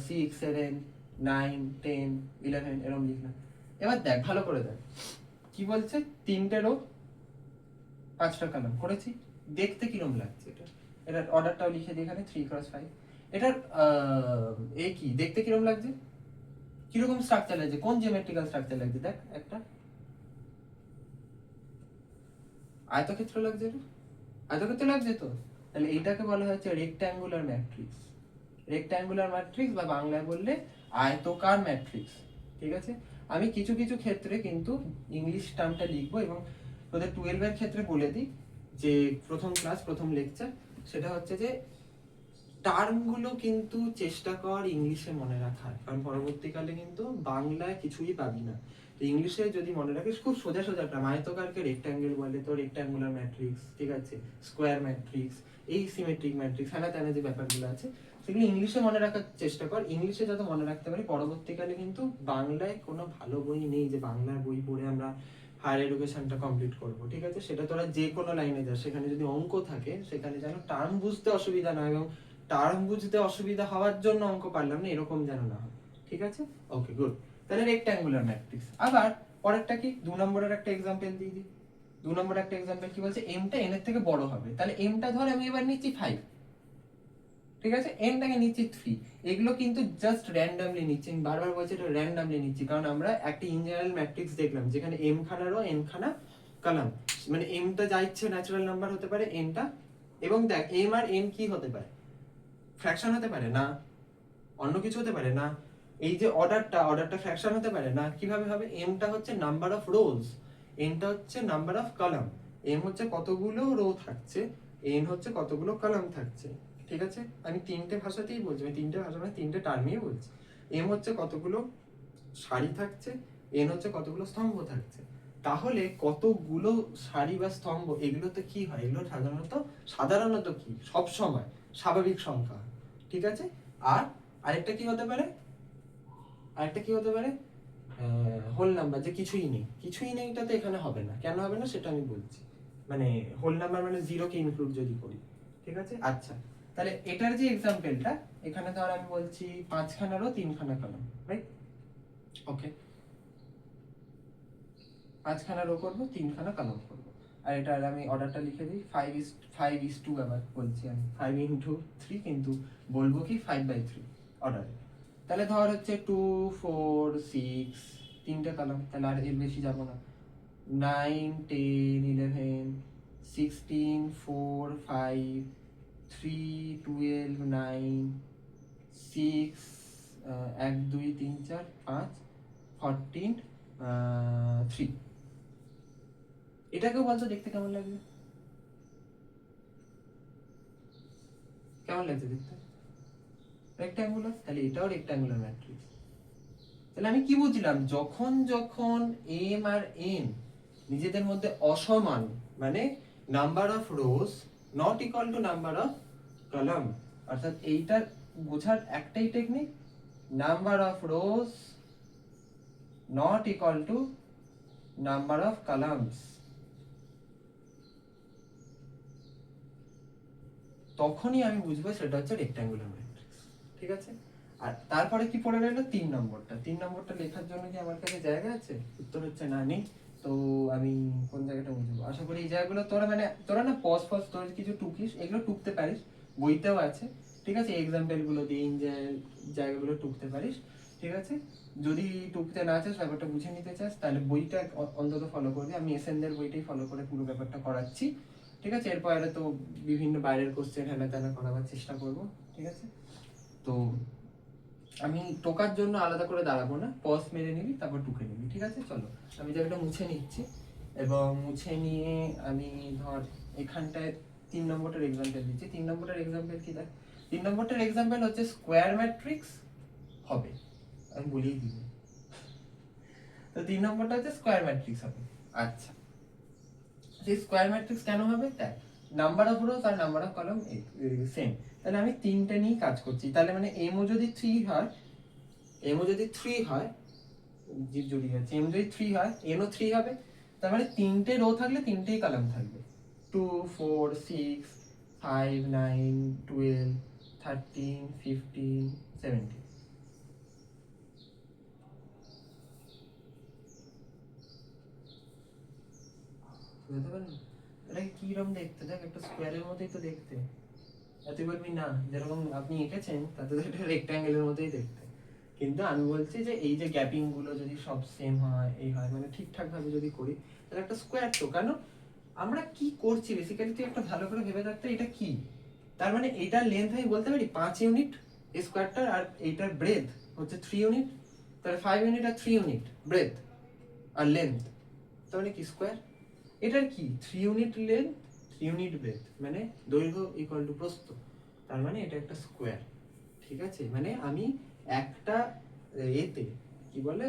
6 7 9 10 11 এরকম লিখলাম। এবার দেখ, ভালো করে দেখ কি বলছে, তিনটে রো 5টা কলাম করেছি, দেখতে কিরকম লাগছে এটা? এটার অর্ডারটাও লিখে দিই এখানে 3 × 5। এটার এই কি দেখতে কিরকম লাগছে, কিরকম স্ট্রাকচার লাগছে, কোন জিওমেট্রিক্যাল স্ট্রাকচার লাগছে? দেখ, একটা আয়তক্ষেত্র লাগছে, এটা আয়তক্ষেত্র লাগছে তো। তাহলে এইটাকে বলা হচ্ছে রেক্ট্যাঙ্গুলার ম্যাট্রিক্স। রেক্ট্যাঙ্গুলার ম্যাট্রিক্স বা বাংলায় বললে আয়তকার ম্যাট্রিক্স, ঠিক আছে? আমি কিছু কিছু ক্ষেত্রে কিন্তু ইংলিশ টার্মটা লিখবো, এবং তোদের 12 এর ক্ষেত্রে বলে দিই যে প্রথম ক্লাস প্রথম লেকচার সেটা হচ্ছে যে টার্মগুলো কিন্তু চেষ্টা কর ইংলিশে মনে রাখার, কারণ পরবর্তীকালে কিন্তু বাংলায় কিছুই পাবি না। তো ইংলিশে যদি মনে রাখিস খুব সোজা সোজা টার্ম, আয়তকারকে রেক্ট্যাঙ্গেল বলে, তো রেক্ট্যাঙ্গুলার ম্যাট্রিক্স, ঠিক আছে, স্কোয়ার ম্যাট্রিক্স, এই সিমেট্রিক ম্যাট্রিক্স, হ্যানা ত্যানা যে ব্যাপারগুলো আছে সেগুলো ইংলিশে মনে রাখার চেষ্টা কর। ইংলিশে যত মনে রাখতে পারি পরবর্তীকালে কিন্তু বাংলায় কোনো ভালো বই নেই যে বাংলার বই পড়ে আমরা হায়ার এডুকেশনটা কমপ্লিট করবো, ঠিক আছে। সেটা তোরা যে কোনো লাইনে যাস, সেখানে যদি অঙ্ক থাকে সেখানে যেন টার্ম বুঝতে অসুবিধা না, এবং টার্ম বুঝতে অসুবিধা হওয়ার জন্য অঙ্ক পারলাম না এরকম যেন না হয়, ঠিক আছে। Okay good. তাহলে রেক্ট্যাঙ্গুলার ম্যাট্রিক্স। আবার পরেরটা কি, 2 নম্বরের একটা एग्जांपल দিয়ে দিই। 2 নম্বরের একটা एग्जांपल কি বলছে, m টা n এর থেকে বড় হবে, তাহলে m টা ধর আমি এবার নিচ্ছি 5, ঠিক আছে, n টাকে নিচ্ছি 3। এগুলো কিন্তু জাস্ট র্যান্ডমলি নিচ্ছি, আমি বারবার বলছি এটা র্যান্ডমলি নিচ্ছি, কারণ আমরা একটা ইন জেনারেল ম্যাট্রিক্স দেখলাম যেখানে m খানা রো n খানা কলাম, মানে m টা যা ইচ্ছে ন্যাচারাল নাম্বার হতে পারে n টা, এবং দেখ m আর n কি হতে পারে, ফ্র্যাকশন হতে পারে না, অন্য কিছু হতে পারে না, এই যে অর্ডারটা ফ্র্যাকশন হতে পারে না, কিভাবে হবে, m টা হচ্ছে নাম্বার অফ রোজ, n টা হচ্ছে নাম্বার অফ কলাম, m হচ্ছে কতগুলো রো থাকছে, n হচ্ছে কতগুলো কলাম থাকছে, ঠিক আছে। আমি তিনটে ভাষাতেই বলছি, আমি তিনটে ভাষা মানে তিনটে টার্মেই বলছি। m হচ্ছে কতগুলো সারি থাকছে, n হচ্ছে কতগুলো স্তম্ভ থাকছে। তাহলে কতগুলো সারি বা স্তম্ভ এগুলোতে কি হয়, এগুলো সাধারণত কি সব সময় স্বাভাবিক সংখ্যা, ঠিক আছে। আর আরেকটা কি হতে পারে, হোল নাম্বার, যে কিছুই নেই এটা তো এখানে হবে না, কেন হবে না সেটা আমি বলছি, মানে হোল নাম্বার মানে জিরো কে ইনক্লুড যদি করি, ঠিক আছে। আচ্ছা, তাহলে এটার যে एग्जांपलটা এখানে ধর আমি বলছি 5 খানা রো 3 খানা কলাম, রাইট, ওকে, 5 খানা রো করব 3 খানা কলাম করব, আর এটার আমি অর্ডারটা লিখে দিই 5:2, আবার বলছি আমি 5:3, কিন্তু বলবো কি 5/3 অর্ডারে। তাহলে ধর হচ্ছে 2 4 6 তিনটে কলাম, তাহলে আর এর বেশি যাব না, 9 10 11 16 4 5 3 12 9 6 1 2 3 4 5 14 3। এটাকেও বলতো দেখতে কেমন লাগবে, কেমন লাগছে দেখতে, রেক্ট্যাঙ্গুলার, তাহলে এটাও রেক্ট্যাঙ্গুলার ম্যাট্রিক্স। তাহলে আমি কি বুঝলাম, যখন যখন m আর n নিজেদের মধ্যে অসমান, মানে number of rose not equal to number of column, অর্থাৎ এইটার বোঝার একটাই technique, number of rose not equal to number of columns, তখনই আমি বুঝবো সেটা হচ্ছে রেক্ট্যাঙ্গুলার ম্যাট্রিক্স, ঠিক আছে। আর তারপরে কি পড়ে রইলো 3 নম্বরটা। 3 নম্বরটা লেখার জন্য কি আমার কাছে জায়গা আছে, উত্তর হচ্ছে না, নেই। তো আমি কোন জায়গাটা বুঝবো, আশা করি এই জায়গাগুলো তোরা না পজ তোর কিছু টুকিস, এগুলো টুকতে পারিস, বইতেও আছে, ঠিক আছে, এক্সাম্পল গুলো দিয়ে জায়গাগুলো টুকতে পারিস, ঠিক আছে। যদি টুকতে না চাস, ব্যাপারটা বুঝে নিতে চাস, তাহলে বইটা অন্তত ফলো করবি, আমি এসএনদের বইটাই ফলো করে পুরো ব্যাপারটা করাচ্ছি, ঠিক আছে। এরপরে তো বিভিন্ন বাইরের কোশ্চেন হেনা তেনা করাবার চেষ্টা করব, ঠিক আছে। তো আমি টোকার জন্য আলাদা করে দাঁড়াবো না, পজ মেরে নিবি তারপর টুকে নিবি, ঠিক আছে। চলো আমি জায়গাটা মুছে নিচ্ছি, এবং মুছে নিয়ে আমি ধর এখানটায় 3 নম্বরটার एग्जांपल দিচ্ছি। 3 নম্বরটার एग्जांपल কি দেখ, 3 নম্বরটার एग्जांपल হচ্ছে স্কয়ার ম্যাট্রিক্স হবে, আমি বলেই দিব। তো 3 নম্বরটা হচ্ছে স্কয়ার ম্যাট্রিক্স হবে। আচ্ছা, সেই স্কয়ার ম্যাট্রিক্স কেন হবে, দেখ নাম্বার অফ রোজ আর নাম্বার অফ কলাম সেম, তাহলে আমি তিনটে নিয়ে কাজ করছি, তাহলে মানে m ও যদি 3 হয়, জীব জড়িয়ে আছে, m যদি 3 হয় n ও 3 হবে, তার মানে তিনটে রো থাকলে তিনটেই কলাম থাকবে, 2 4 6 5 9 12 13 15 17। বুঝতে পারলি এটা কি রকম দেখতে, দেখ একটা স্কোয়ারের মতোই তো দেখতে, আর তুই বলবি না যেরকম আপনি এঁকেছেন তাতে তো এটা রেক্ট্যাঙ্গেলের মতোই দেখতে, কিন্তু আমি বলছি যে এই যে গ্যাপিং গুলো যদি সব সেম হয়, এই হয়, মানে ঠিকঠাক ভাবে যদি করি, তাহলে একটা স্কোয়ার তো, কেন আমরা কি করছি বেসিক্যালি তুই একটা ভালো করে ভেবে দেখতে, এটা কি, তার মানে এটার লেন্থ আমি বলতে পারি 5 ইউনিট স্কোয়ারটার, আর এইটার ব্রেথ হচ্ছে 3 ইউনিট, তাহলে 5 ইউনিট আর 3 ইউনিট ব্রেথ আর লেন্থ, তাহলে কি স্কোয়ার। এটার কি 3 ইউনিট লেন্থ 3 ইউনিট ব্রেথ, মানে দৈর্ঘ্য ইকুয়াল টু প্রস্থ, তার মানে এটা একটা স্কোয়ার। ঠিক আছে, মানে আমি একটা এতে কি বলে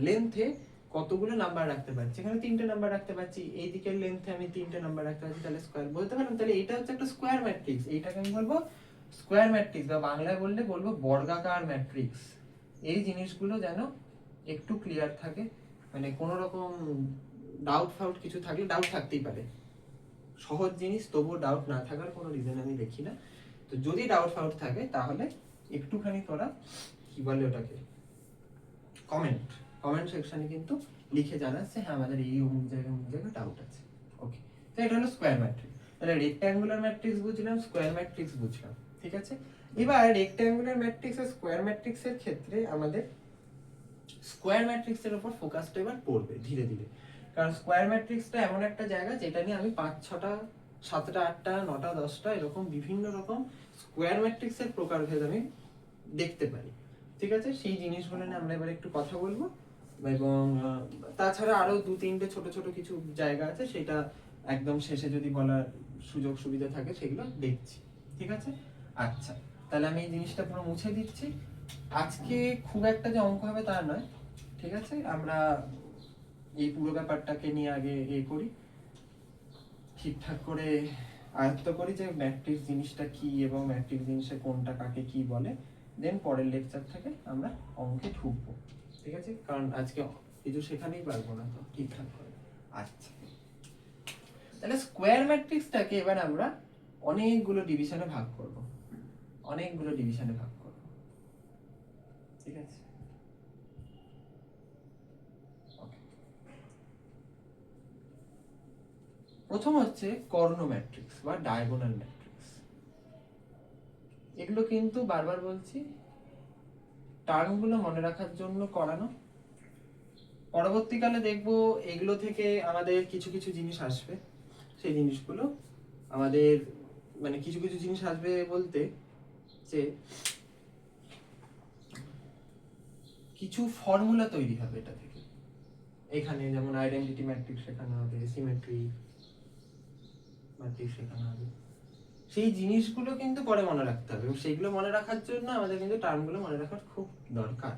লেন্থে কতগুলো নাম্বার রাখতে পারছি, এখানে 3টে নাম্বার রাখতে পারছি, এই দিকের লেন্থে আমি 3টে নাম্বার রাখতে পারছি, তাহলে স্কোয়ার বলতে পারলাম। তাহলে এটা হচ্ছে একটা স্কোয়ার ম্যাট্রিক্স, এইটাকে আমি বলবো স্কোয়ার ম্যাট্রিক্স, বা বাংলায় বললে বলবো বর্গাকার ম্যাট্রিক্স। এই জিনিসগুলো যেন একটু ক্লিয়ার থাকে, মানে কোনো রকম ডাউট ফাউট কিছু থাকলে, ডাউট থাকতেই পারে, সহজ জিনিস তবুও ডাউট না থাকার কোনো রিজন আমি দেখি না। তো যদি ডাউট ফাউট থাকে তাহলে একটুখানি তোরা কি বলে ওটাকে কমেন্ট সেকশনে কিন্তু লিখে জানাচ্ছে হ্যাঁ আমাদের এই অমুক জায়গায় ডাউট আছে। ওকে, তো এটা হলো স্কোয়ার ম্যাট্রিক্স। তাহলে রেক্ট্যাঙ্গুলার ম্যাট্রিক্স বুঝলাম, স্কোয়ার ম্যাট্রিক্স বুঝলাম, ঠিক আছে। এবার রেক্ট্যাঙ্গুলার ম্যাট্রিক্স আর স্কোয়ার ম্যাট্রিক্সের ক্ষেত্রে আমাদের স্কোয়ার ম্যাট্রিক্সের উপর ফোকাসটা এবার পড়বে ধীরে ধীরে, কারণ স্কোয়ার ম্যাট্রিক্সটা এমন একটা জায়গা যেটা নিয়ে আমি 5-6টা 7টা 8টা 9টা 10টা এরকম বিভিন্ন রকম স্কোয়ার ম্যাট্রিক্সের প্রকারভেদ আমি দেখতে পারি। ঠিক আছে, সেই জিনিসগুলো নিয়ে আমরা এবার একটু কথা বলবো, এবং তাছাড়া আরো 2-3টে ছোট ছোট কিছু জায়গা আছে, সেটা একদম শেষে যদি বলার সুযোগ সুবিধা থাকে সেগুলো দেখছি। ঠিক আছে, আচ্ছা তাহলে আমি এই জিনিসটা পুরো মুছে দিচ্ছি। আজকে খুব একটা যে অঙ্ক হবে তা নয়, ঠিক আছে, আমরা এই পুরো ব্যাপারটাকে নিয়ে আগে করি, ঠিকঠাক করে আয়ত্ত করি যে ম্যাট্রিক্স জিনিসটা কি এবং ম্যাট্রিক্স জিনিসে কোনটা কাকে কি বলে, দেন পরের লেকচার থেকে আমরা অঙ্কে ঢুকবো। ঠিক আছে, কারণ আজকে কিছু শেখাতেই পারবো না তো ঠিকঠাক করে। আচ্ছা, তাহলে স্কোয়ার ম্যাট্রিক্সটাকে এবার আমরা অনেকগুলো ডিভিশনে ভাগ করব, ঠিক আছে। প্রথম হচ্ছে কর্ণ ম্যাট্রিক্স বা ডায়াগোনাল ম্যাট্রিক্স। এগুলো কিন্তু বারবার বলছি টার্মগুলো মনে রাখার জন্য করানো, পরবর্তীকালে দেখবো এগুলো থেকে আমাদের কিছু কিছু জিনিস আসবে, সেই জিনিসগুলো আমাদের মানে কিছু কিছু জিনিস আসবে বলতে যে কিছু ফর্মুলা তৈরি হবে এটা থেকে। এখানে যেমন আইডেন্টিটি ম্যাট্রিক্স শেখানো হবে, সিমেট্রি ম্যাট্রিক্স শেখানো হবে, সেই জিনিসগুলো কিন্তু পরে মনে রাখতে হবে, এবং সেইগুলো মনে রাখার জন্য আমাদের কিন্তু টার্মগুলো মনে রাখার খুব দরকার।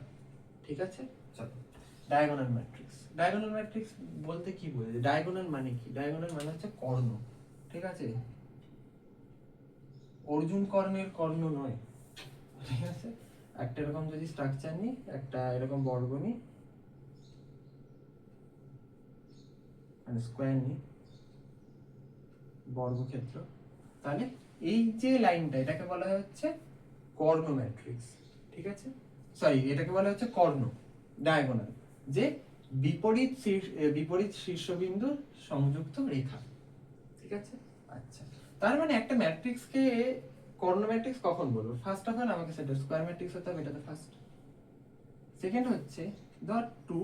ঠিক আছে, চলো ডায়াগোনাল ম্যাট্রিক্স। ডায়াগোনাল ম্যাট্রিক্স বলতে কি বোঝায়, ডায়াগোনাল মানে কি, ডায়াগোনাল মানে হচ্ছে কর্ণ। ঠিক আছে, অর্জুন কর্ণের কর্ণ নয়। ঠিক আছে, একটা এরকম যদি স্ট্রাকচার নিই, একটা এরকম বর্গ নিই, মানে স্কোয়ার নিই, বর্গক্ষেত্র, তাহলে এই যে লাইনটা এটাকে বলা হচ্ছে কর্ণ ম্যাট্রিক্স। ঠিক আছে, সরি এটাকে বলা হচ্ছে কর্ণ ডায়াগোনাল, যে বিপরীত শীর্ষবিন্দু সংযুক্ত রেখা। ঠিক আছে, আচ্ছা তার মানে একটা ম্যাট্রিক্সকে কর্ণ ম্যাট্রিক্স কখন বলবো, ফার্স্ট অফ অল আমাকে সেটা স্কোয়ার ম্যাট্রিক্স হতে হবে, এটা তো ফার্স্ট। সেকেন্ড হচ্ছে ধর 2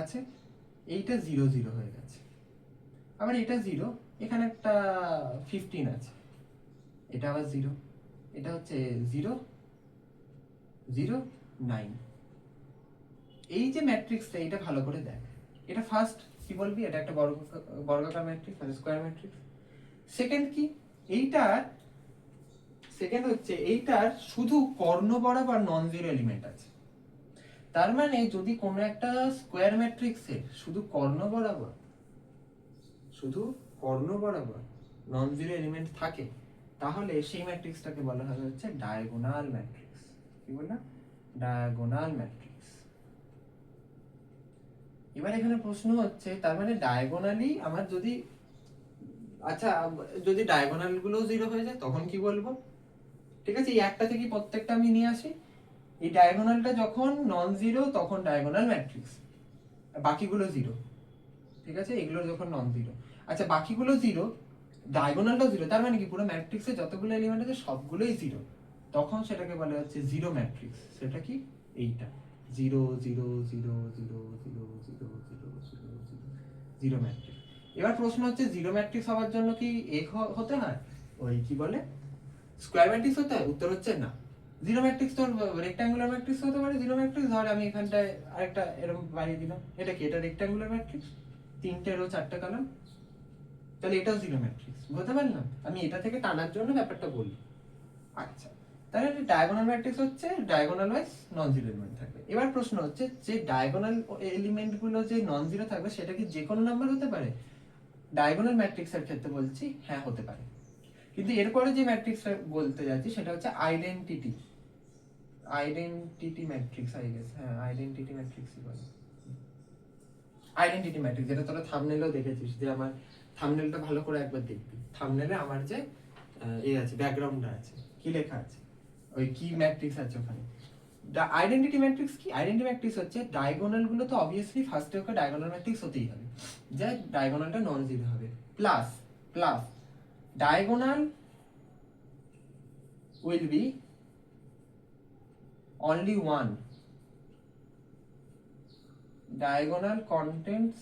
আছে, এইটা 0 0 হয়ে গেছে, আবার এটা 0, এখানে একটা 15 আছে, এটা আবার 0, এটা হচ্ছে 0 0 9। এই যে ম্যাট্রিক্সটা এটা ভালো করে দেখ, এটা ফার্স্ট কি বলবি, এটা একটা বর্গাকার ম্যাট্রিক্স মানে স্কোয়ার ম্যাট্রিক্স। সেকেন্ড কি, এইটার সেকেন্ড হচ্ছে এইটার শুধু কর্ণ বরাবর নন জিরো এলিমেন্ট আছে, তার মানে যদি কোনো একটা স্কোয়ার ম্যাট্রিক্সের শুধু কর্ণ বরাবর নন জিরো এলিমেন্ট থাকে, তাহলে সেই ম্যাট্রিক্সটাকে বলা হয় হচ্ছে ডায়াগোনাল ম্যাট্রিক্স। কি বললাম, ডায়াগোনাল ম্যাট্রিক্স। এবার এখানে প্রশ্ন হচ্ছে তার মানে ডায়াগোনালি আমার যদি, আচ্ছা যদি ডায়াগোনাল গুলো 0 হয়ে যায় তখন কি বলবো। ঠিক আছে, এই একটা থেকে প্রত্যেকটা আমি নিয়ে আসি, এই ডায়াগোনালটা যখন নন জিরো তখন ডায়াগোনাল ম্যাট্রিক্স, বাকিগুলো 0। ঠিক আছে, এগুলো যখন নন জিরো, আচ্ছা বাকিগুলো 0, ডায়াগোনালটাও 0, তার মানে কি পুরো ম্যাট্রিক্সে যতগুলো এলিমেন্ট আছে সবগুলোই 0, তখন সেটাকে বলা হচ্ছে জিরো ম্যাট্রিক্স। সেটা কি, এইটা 0 0 0 0 0 0 0 0 জিরো ম্যাট্রিক্স। এবার প্রশ্ন হচ্ছে জিরো ম্যাট্রিক্স হওয়ার জন্য কি হতে হয়, ওই কি বলে স্কোয়ার ম্যাট্রিক্স হতে হয়, উত্তর হচ্ছে না। জিরো ম্যাট্রিক্স তোর রেক্ট্যাঙ্গুলার ম্যাট্রিক্স হতে পারে। জিরো ম্যাট্রিক্স ধর আমি এখানটায় আরেকটা এরকম বানিয়ে দিলাম, এটা কি, এটা রেক্ট্যাঙ্গুলার ম্যাট্রিক্স, 3টে রো 4টে কলাম, তাহলে এটাও জিরো ম্যাট্রিক্স। বুঝতে পারলাম? আমি এটা থেকে টানার জন্য ব্যাপারটা বলি। আচ্ছা, তাহলে ডায়াগোনাল ম্যাট্রিক্স হচ্ছে diagonal wise non zero element থাকবে। এবার প্রশ্ন হচ্ছে যে ডায়াগোনাল এলিমেন্ট গুলো যে নন জিরো থাকবে সেটা কি যে কোনো নাম্বার হতে পারে? ডায়াগোনাল ম্যাট্রিক্সের ক্ষেত্রে বলছি হ্যাঁ হতে পারে, কিন্তু এরপরে যে ম্যাট্রিক্সটা বলতে যাচ্ছি সেটা হচ্ছে আইডেন্টিটি ম্যাট্রিক্স, আই গেস, হ্যাঁ আইডেন্টিটি ম্যাট্রিক্সই বলে। আইডেন্টিটি ম্যাট্রিক্স, যেটা তোরা থাম্বনেলেও দেখেছিস, যে আমার থাম্বনেলটা ভালো করে একবার দেখবি। থাম্বনেলে আমার যে আছে, ব্যাকগ্রাউন্ডটা আছে, কি লেখা আছে, ওই কি ম্যাট্রিক্স আছে ওখানে। আইডেন্টিটি ম্যাট্রিক্স কি? আইডেন্টিটি ম্যাট্রিক্স হচ্ছে ডায়াগোনাল গুলো তো অবভিয়াসলি ফার্স্টে ওকে ডায়াগোনাল ম্যাট্রিক্স হতেই হবে, যে ডায়াগোনালটা নন জিরো হবে, plus plus diagonal will be only one, diagonal contains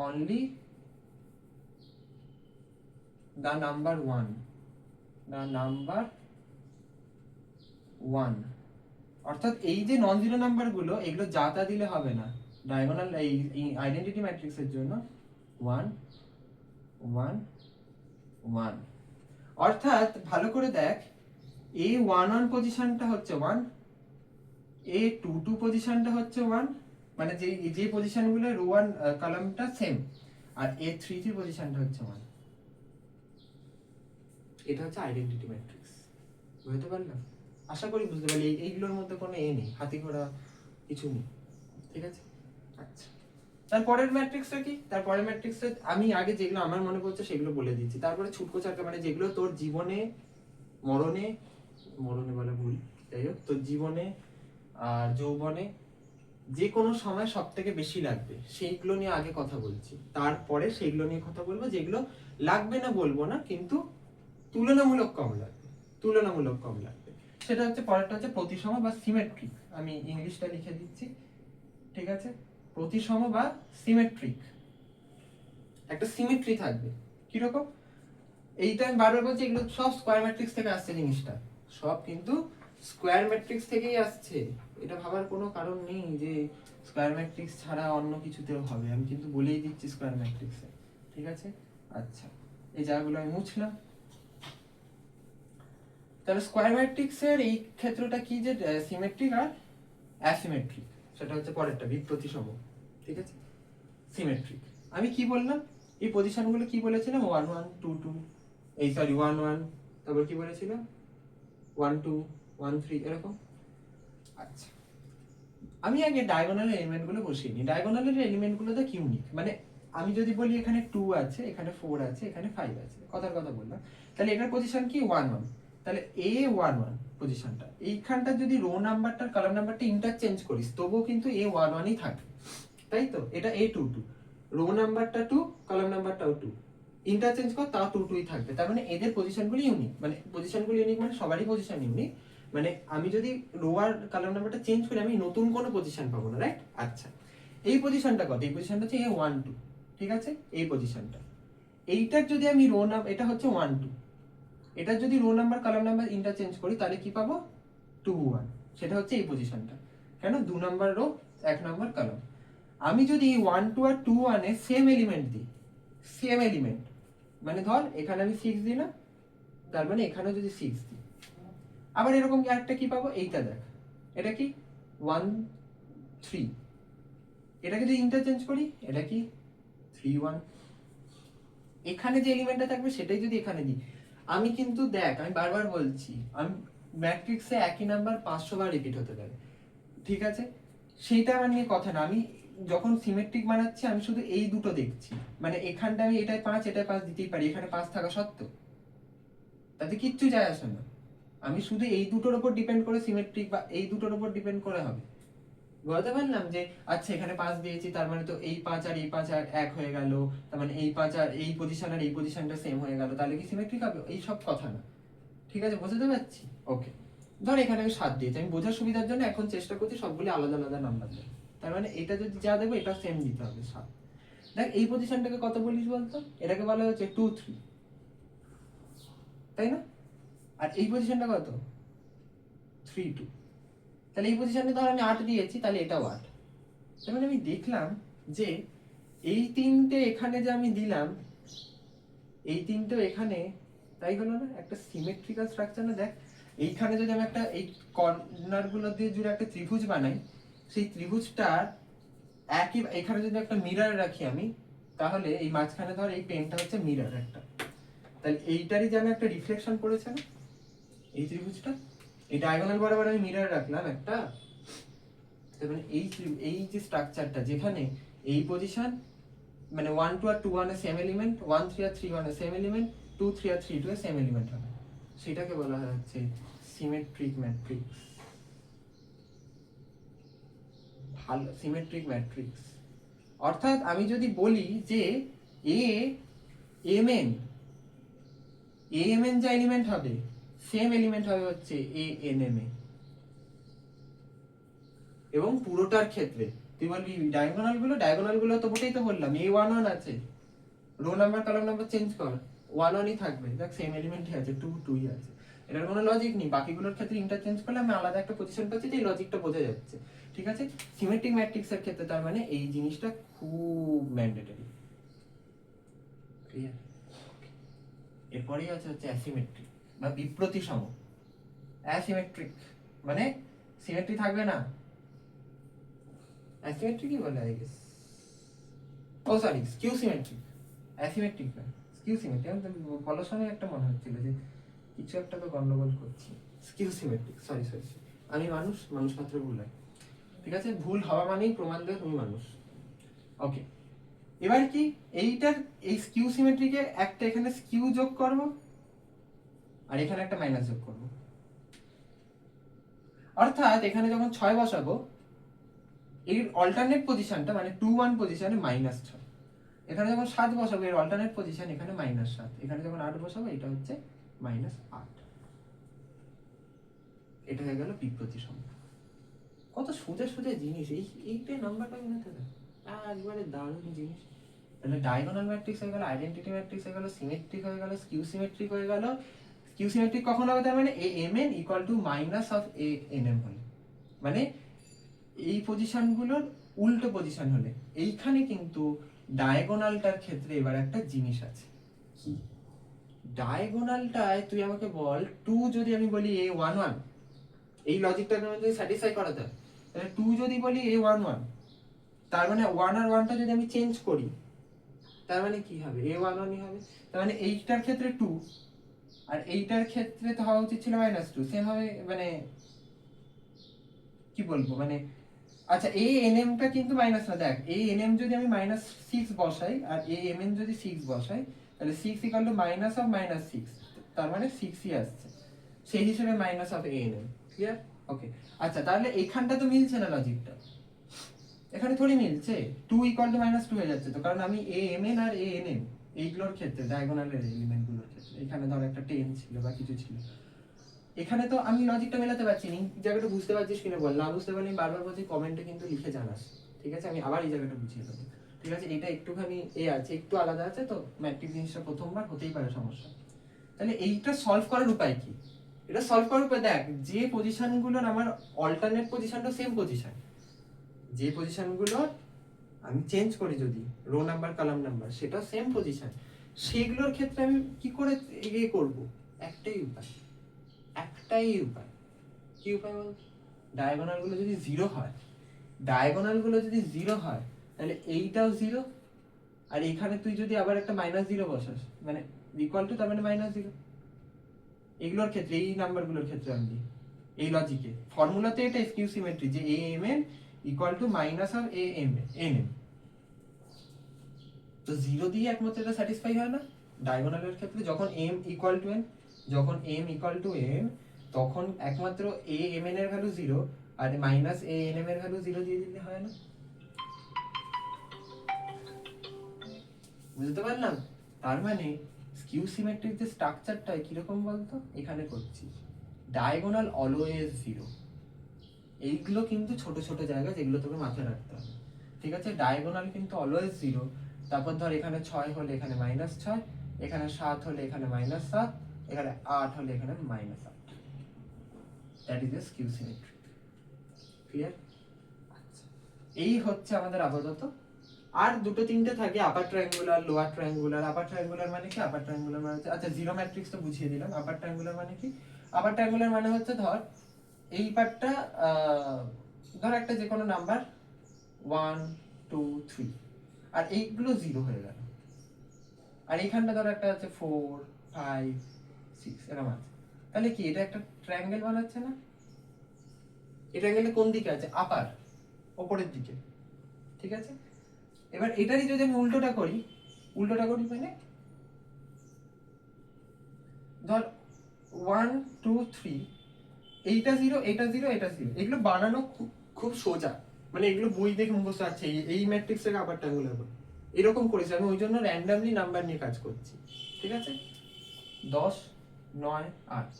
only the number one, অর্থাৎ এই যে নন জিরো নাম্বার গুলো, এগুলো যা তা দিলে হবে না। ডায়াগোনাল এই আইডেন্টিটি ম্যাট্রিক্সের জন্য 1 1 1, অর্থাৎ ভালো করে দেখ, A11 পজিশনটা হচ্ছে 1, A22 পজিশনটা হচ্ছে 1, মানে যে যে পজিশনগুলো রো 1 কলামটা সেম, আর A33 পজিশনটা হচ্ছে 1। এটা হচ্ছে আইডেন্টিটি ম্যাট্রিক্স। বুঝতে পারলাম? আশা করি বুঝতে পারলি। এইগুলোর মধ্যে কোনো নেই, হাতি ঘোড়া কিছু নেই, ঠিক আছে? আচ্ছা, তারপরের ম্যাট্রিক্সটা কি? তারপরের ম্যাট্রিক্সে আমি আগে যেগুলো আমার মনে পড়ছে সেগুলো বলে দিচ্ছি, তারপরে ছুটকো চাটকা, মানে যেগুলো তোর জীবনে মরণে বলা ভুল, যাই হোক, তোর জীবনে আর যৌবনে যে কোনো সময় সব থেকে বেশি লাগবে সেইগুলো নিয়ে আগে কথা বলছি, তারপরে সেইগুলো নিয়ে কথা বলবো যেগুলো লাগবে না বলবো না, কিন্তু তুলনামূলক কম লাগবে। সেটা হচ্ছে পরেরটা হচ্ছে প্রতিসম বা সিমেট্রিক। আমি ইংলিশটা লিখে দিচ্ছি, ঠিক আছে? প্রতিসম বা সিমেট্রিক, একটা সিমেট্রি থাকবে। কিরকম? এইটা আমি বারবার বলছি, এগুলো সব স্কয়ার ম্যাট্রিক্স থেকে আসছে, জিনিসটা সব কিন্তু স্কয়ার ম্যাট্রিক্স থেকেই আসছে। এটা ভাবার কোনো কারণ নেই যে স্কয়ার ম্যাট্রিক্স ছাড়া অন্য কিছুতেও হবে, আমি কিন্তু বলেই দিচ্ছি স্কয়ার ম্যাট্রিক্সে, ঠিক আছে? আচ্ছা, এই জায়গাগুলো আমি মুছলাম। তাহলে স্কয়ার ম্যাট্রিক্সের এই ক্ষেত্রটা কি, যে সিমেট্রিক আর অ্যাসিমেট্রিক, সেটা হচ্ছে পরেরটা, বিপ্রতিসম, ঠিক আছে? সিমেট্রিক। আমি কি বললাম, এই পজিশনগুলো কি বলেছিলাম, 1 1 2 2, এই সরি 1 1, তারপর কি বলেছিলাম 1 2 1 3, এরকম। আচ্ছা, আমি আগে ডায়াগোনালের এলিমেন্টগুলো বসিয়ে নিই। ডায়াগোনালের এলিমেন্টগুলো তো ইউনিক, মানে আমি যদি বলি এখানে 2 আছে, এখানে 4 আছে, এখানে 5 আছে, কথার কথা বললাম, তাহলে এটার পজিশন কি 1 1, তাহলে A11 পজিশনটা, এইখানটা যদি রো নাম্বারটার কলাম নাম্বারটা ইন্টারচেঞ্জ করিস তবুও কিন্তু A11ই থাকে, তাই তো? এটা A22, রো নাম্বারটা 2, কলাম নাম্বারটাও 2, ইন্টারচেঞ্জ কর তাও 2 2ই থাকবে। তার মানে এদের পজিশনগুলো ইউনিক, মানে পজিশনগুলো ইউনিক মানে সবারই পজিশন ইউনিক, মানে আমি যদি রো আর কলাম নাম্বারটা চেঞ্জ করি আমি নতুন কোনো পজিশন পাবো না, রাইট? আচ্ছা, এই পজিশনটা কত? এই পজিশনটা হচ্ছে A1 2, ঠিক আছে? এই পজিশনটা, এইটার যদি আমি রো নাম্বার, এটা হচ্ছে 1 2, এটার যদি rho number column number interchange করি তাহলে কি পাবো? 2 1, সেটা হচ্ছে এই পজিশনটা। কেন? 2 নাম্বার রো 1 নাম্বার কলাম। আমি যদি 1 2 আর 2 1 এ সেম এলিমেন্ট দিই, সেম এলিমেন্ট, মানে ধর এখানে আমি 6 দিই না, তার মানে এখানেও যদি 6 দিই, আবার এরকম একটা কি পাবো, এইটা দেখ, এটা কি 1 3, এটাকে যদি ইন্টারচেঞ্জ করি এটা কি 3 1, এখানে যে এলিমেন্টটা থাকবে সেটাই যদি এখানে দিই, আমি কিন্তু দেখ, আমি বারবার বলছি, আমি ম্যাট্রিক্সে একই নাম্বার 500 বার রিপিট হতে পারে, ঠিক আছে? সেইটা আমার নিয়ে কথা না, আমি যখন সিমেট্রিক বানাচ্ছি আমি শুধু এই দুটো দেখছি, মানে এখানটা আমি এটাই 5 এটাই 5 দিতেই পারি, এখানে 5 থাকা সত্ত্বেও তাতে কিচ্ছু যায় আসে না, আমি শুধু এই দুটোর উপর ডিপেন্ড করে সিমেট্রিক বা এই দুটোর উপর ডিপেন্ড করে হবে। বলতে পারলাম যে আচ্ছা এখানে 5 দিয়েছি, তার মানে তো এই 5 আর এই 5 আর এক হয়ে গেল, তার মানে এই 5 আর এই পজিশন আর এই পজিশনটা সেম হয়ে গেল, তাহলে কি সিমেট্রিক হবে? এই সব কথা না, ঠিক আছে? বুঝতে পারছি? ওকে, ধর এখানে আমি 7 দিয়েছি, আমি বোঝার সুবিধার জন্য এখন চেষ্টা করছি সবগুলি আলাদা আলাদা নাম্বার দেব, তার মানে এটা যদি যা দেবো এটা সেম দিতে হবে 7। দেখ এই পজিশনটাকে কত বলিস বলতো? এটাকে বলা হচ্ছে 2 3, তাই না? আর এই পজিশনটা কত? 3 2। তাহলে এই পজিশনে ধর আমি 8 দিয়েছি, তাহলে এটাও 8। তার মানে আমি দেখলাম যে এই তিনটে এখানে যে আমি দিলাম, এই তিনটে এখানে, তাই হলো না? একটা সিমেট্রিক্যাল স্ট্রাকচার না? দেখ, এইখানে যদি আমি একটা এই কর্নার গুলো দিয়ে জুড়ে একটা ত্রিভুজ বানাই, সেই ত্রিভুজটার একই এখানে যদি একটা মিরর রাখি আমি, তাহলে এই মাঝখানে ধর এই পেনটা হচ্ছে মিরর একটা, তাহলে এইটারই যেন একটা রিফ্লেকশন পড়েছে না এই ত্রিভুজটা? এই ডায়াগোনাল বরাবর আমি মিরর রাখলাম একটা, তার মানে এই যে স্ট্রাকচারটা যেখানে এই পজিশন মানে 1 2 আর 2 1 এর সেম এলিমেন্ট, 1 3 আর 3 1 এর সেম এলিমেন্ট, 2 3 আর 3 2 এর সেম এলিমেন্ট হবে, সেটাকে বলা হচ্ছে সিমেট্রিক ম্যাট্রিক্স। ভালো সিমেট্রিক ম্যাট্রিক্স। অর্থাৎ আমি যদি বলি যে এ এম এন যা এলিমেন্ট হবে সেম এলিমেন্ট হবে হচ্ছে এ এন এম এ, এবং পুরোটার ক্ষেত্রে তুই বলবি ডায়াগোনাল গুলো তো ওটাই তো বললাম, এ ওয়ান ওয়ান আছে, rho number column number change কর, ওয়ান ওয়ানই থাকবে, দেখ সেম এলিমেন্টই আছে, টু টুই আছে, এটার কোনো লজিক নেই। বাকিগুলোর ক্ষেত্রে ইন্টারচেঞ্জ করলে আমি আলাদা একটা পজিশন পাচ্ছি, যে এই লজিকটা বোঝা যাচ্ছে, ঠিক আছে? সিমেট্রিক ম্যাট্রিক্সের ক্ষেত্রে তার মানে এই জিনিসটা খুব ম্যান্ডেটরি, ক্লিয়ার? এরপরেই আছে হচ্ছে অ্যাসিমেট্রিক বা বিপ্রতিসম। অ্যাসিমেট্রিক মানে সিমেট্রি থাকবে না, অ্যাসিমেট্রিক কি বলে I guess, oh sorry skew symmetric, asymmetric না স্কিউ সিমেট্রিক। আমি বলার সময় একটা মনে হচ্ছিল যে কিছু একটা তো গন্ডগোল করছি। স্কিউ সিমেট্রিক, সরি সরি, আমি মানুষ মাত্র ভুল হয়, ঠিক আছে? ভুল হওয়া মানেই প্রমাণ দেয় তুমি মানুষ। ওকে, এবার কি এইটার এই স্কিউ সিমেট্রিকে একটা এখানে স্কিউ যোগ করব, আর এখানে একটা মাইনাস যোগ করব। অর্থাৎ এখানে যখন 6 বসাবো, এর অল্টারনেট পজিশনটা মানে 2 1 পজিশনে -6, এখানে যখন 7 বসাবো এর অল্টারনেট পজিশন এখানে -7, এখানে যখন 8 বসাবো এটা হচ্ছে -8। এটা হয়ে গেল বিপ্রতিসম। কত সোজা সোজা জিনিস, এইটাই নাম্বারটা মনে থাকে, একবারে দারুণ জিনিস। তাহলে ডায়াগোনাল ম্যাট্রিক্স হয়ে গেল, আইডেন্টিটি ম্যাট্রিক্স হয়ে গেল, সিমেট্রিক হয়ে গেল, স্কিউ সিমেট্রিক হয়ে গেল। স্কিউ সিমেট্রিক কখন হবে? তার মানে A M N equal to minus of A N M হলে, মানে এই পজিশনগুলোর উল্টো পজিশন হলে। এইখানে কিন্তু ডায়াগোনালটার ক্ষেত্রে এবার একটা জিনিস আছে, কি ডায়াগোনালটায় তুই আমাকে বল 2 যদি আমি বলি এ 1 1, এই লজিকটাকে যদি স্যাটিসফাই করাতে হয়, তাহলে 2 যদি বলি এ 1 1, তার মানে 1 আর 1টা যদি আমি চেঞ্জ করি, তার মানে কি হবে? এ 1 1ই হবে। তার মানে এইটার ক্ষেত্রে 2 আর এইটার ক্ষেত্রে তো হওয়া উচিত ছিল -2, সেম হবে, মানে কি বলবো, মানে আচ্ছা এ এন এম টা কিন্তু মাইনাস না, দেখ এ এন এম যদি আমি -6 বসাই আর এ এম এন যদি 6 বসাই, তাহলে 6 ইকুয়াল টু মাইনাস অফ -6, তার মানে 6ই আসছে, সেই হিসেবে minus of A N M, clear? Okay, আচ্ছা তাহলে এইখানটা তো মিলছে না লজিকটা, এখানে থোড়ি মিলছে, 2 ইকুয়াল টু -2 হয়ে যাচ্ছে তো, কারণ আমি এ এম এন আর এ এন এম এইগুলোর ক্ষেত্রে ডায়াগোনালের এলিমেন্টগুলোর ক্ষেত্রে এখানে ধর একটা 10 ছিল বা কিছু ছিল, এখানে তো আমি লজিকটা মেলাতে পারছি না। জায়গাটা বুঝতে পারছিস কিনা বল, না বুঝতে পারলে বারবার বলছি কমেন্টে কিন্তু লিখে জানাস, ঠিক আছে? আমি আবার এই জায়গাটা বুঝিয়ে দেবো, ঠিক আছে? এটা একটুখানি এ আছে, একটু আলাদা আছে তো, ম্যাট্রিক জিনিসটা প্রথমবার হতেই পারে সমস্যা। তাহলে এইটা সলভ করার উপায় কি? এটা সলভ করার উপায় দেখ, যে পজিশনগুলোর আমার অল্টারনেট পজিশনটা সেম পজিশন, যে পজিশনগুলোর আমি চেঞ্জ করি যদি রো নাম্বার কলাম নাম্বার সেটা সেম পজিশন, সেগুলোর ক্ষেত্রে আমি কি করে এগিয়ে করব? একটাই উপায়, কি উপায় বল? ডায়াগোনালগুলো যদি জিরো হয়, তাহলে এইটাও জিরো, আর এখানে তুই যদি আবার একটা -0 বসাস, মানে ইকুয়াল টু, তার মানে -0, এগুলোর ক্ষেত্রে এই নাম্বারগুলোর ক্ষেত্রে আমি এই লজিকে ফর্মুলাতে এটা স্কিউ সিমেট্রি, যে A M N equal to minus of A M N M, তো জিরো দিয়ে একমাত্র এটা স্যাটিসফাই হয় না ডায়াগোনালের ক্ষেত্রে। যখন m ইকুয়াল টু n, তখন একমাত্র a m n এর ভ্যালু 0 আর মাইনাস a n m এর ভ্যালু 0 দিয়ে দিলে হয় না? বুঝতে পারলাম? তার মানে স্কিউ সিমেট্রিক যে স্ট্রাকচারটা কিরকম বলতো, এখানে করছি ডায়াগোনাল অলওয়েজ 0। এইগুলো কিন্তু ছোট ছোট জায়গা যেগুলো তোকে মাথায় রাখতে হবে, ঠিক আছে? ডায়াগোনাল কিন্তু অলওয়েজ 0। তারপর ধর এখানে 6 হলে এখানে -6, এখানে 7 হলে এখানে -7, এখানে 8 হলে এখানে -8। That is a skew symmetry. Clear? আচ্ছা, এই হচ্ছে আমাদের আপাতত। আর দুটো তিনটে থাকে, আপার ট্রায়াঙ্গুলার, লোয়ার ট্রায়াঙ্গুলার। আপার ট্রায়াঙ্গুলার মানে কি? আপার ট্রায়াঙ্গুলার মানে হচ্ছে, আচ্ছা জিরো ম্যাট্রিক্স তো বুঝিয়ে দিলাম। আপার ট্রায়াঙ্গুলার মানে কি? আপার ট্রায়াঙ্গুলার মানে হচ্ছে ধর এই পার্টটা ধর একটা যে কোনো নাম্বার 1 2 3 আর এইগুলো 0 হয়ে গেল, আর এইখানটা ধর একটা আছে 4 5 6 এরকম আছে, তাহলে কি এটা একটা ট্রায়াঙ্গেল বানাচ্ছে না? এই ট্রায়াঙ্গেলটা কোন দিকে আছে? আপার, উপরের দিকে। ঠিক আছে, এবার এটারই যদি আমি উল্টোটা করি মানে ধর 1 2 3 এইটা 0 এটা 0 এটা 0, এগুলো বানানো খুব খুব সোজা, মানে এগুলো বই দেখে মুখস্থ আছে। এই ম্যাট্রিক্সটাকে আবার ট্রায়াঙ্গুলার বলে এরকম করেছি আমি, ওই জন্য র্যান্ডমলি নাম্বার নিয়ে কাজ করছি। ঠিক আছে, 10 9 8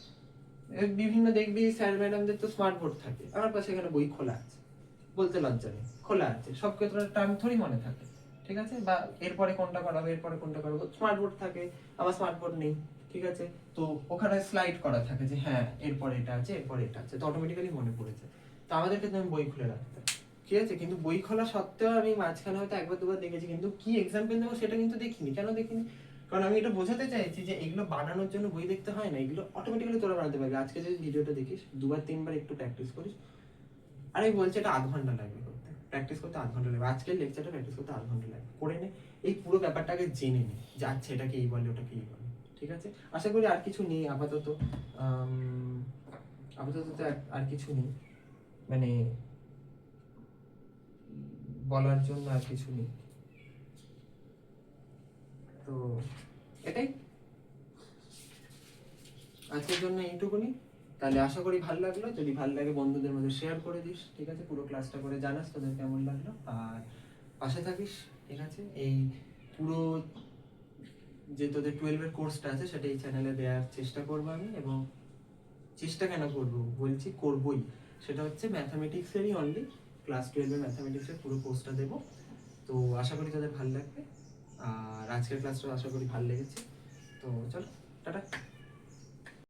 বিভিন্ন দেখবি স্যার ম্যাডামদের তো স্মার্ট বোর্ড থাকে, আমার পাশে এখানে বই খোলা আছে, বলতে লজ্জা নেই, খোলা আছে, সব ক্ষেত্রে টার্ম থোড়ি মনে থাকে। ঠিক আছে, বা এরপরে কোনটা করাবে এরপরে কোনটা করাবো, স্মার্ট বোর্ড থাকে, আমার স্মার্ট বোর্ড নেই। ঠিক আছে, তো ওখানে স্লাইড করা থাকে যে হ্যাঁ এরপরে এটা আছে এরপরে এটা আছে, তো অটোমেটিক্যালি মনে পড়েছে। তো আমাদের ক্ষেত্রে আমি বই খুলে রাখতাম। ঠিক আছে, কিন্তু বই খোলা সত্ত্বেও আমি মাঝখানে হয়তো একবার দুবার দেখেছি, কিন্তু কি এক্সাম্পল দেবো সেটা কিন্তু দেখিনি। কেন দেখিনি? কারণ আমি এটা বোঝাতে চাইছি যে এগুলো বানানোর জন্য বই দেখতে হয় না, এগুলো অটোমেটিক্যালি তোরা বানাতে পারবি। আজকে যদি ভিডিওটা দেখিস, দুবার তিনবার একটু প্র্যাকটিস করিস, আর আমি বলছি এটা আধ ঘন্টা লাগবে করতে, প্র্যাকটিস করতে আধ ঘন্টা লাগবে। আজকের লেকচারটা প্র্যাকটিস করতে আধ ঘন্টা লাগবে, করে নে, এই পুরো ব্যাপারটাকে জেনে নে যে আচ্ছা এটাকে এই বলে ওটাকে এই বলে। ঠিক আছে, আশা করি আর কিছু নেই আপাতত। আপাতত তো আর কিছু নেই, মানে বলার জন্য আর কিছু নেই, তো এটাই আজকের জন্য এইটুকুনি। তাহলে আশা করি ভালো লাগলো, যদি ভালো লাগে বন্ধুদের মধ্যে শেয়ার করে দিস। ঠিক আছে, পুরো ক্লাসটা করে জানাস তোদের কেমন লাগলো, আর পাশে থাকিস। ঠিক আছে, এই পুরো যে তোদের 12-এর কোর্সটা আছে সেটা এই চ্যানেলে দেওয়ার চেষ্টা করবো আমি, এবং চেষ্টা কেন করবো বলছি, করবোই। সেটা হচ্ছে ম্যাথামেটিক্সেরই অনলি, ক্লাস 12-এর ম্যাথামেটিক্সের পুরো কোর্সটা দেবো। তো আশা করি তোদের ভালো লাগবে, আর আজকের ক্লাসটা আশা করি ভালো লেগেছে। তো চলো, টাটা।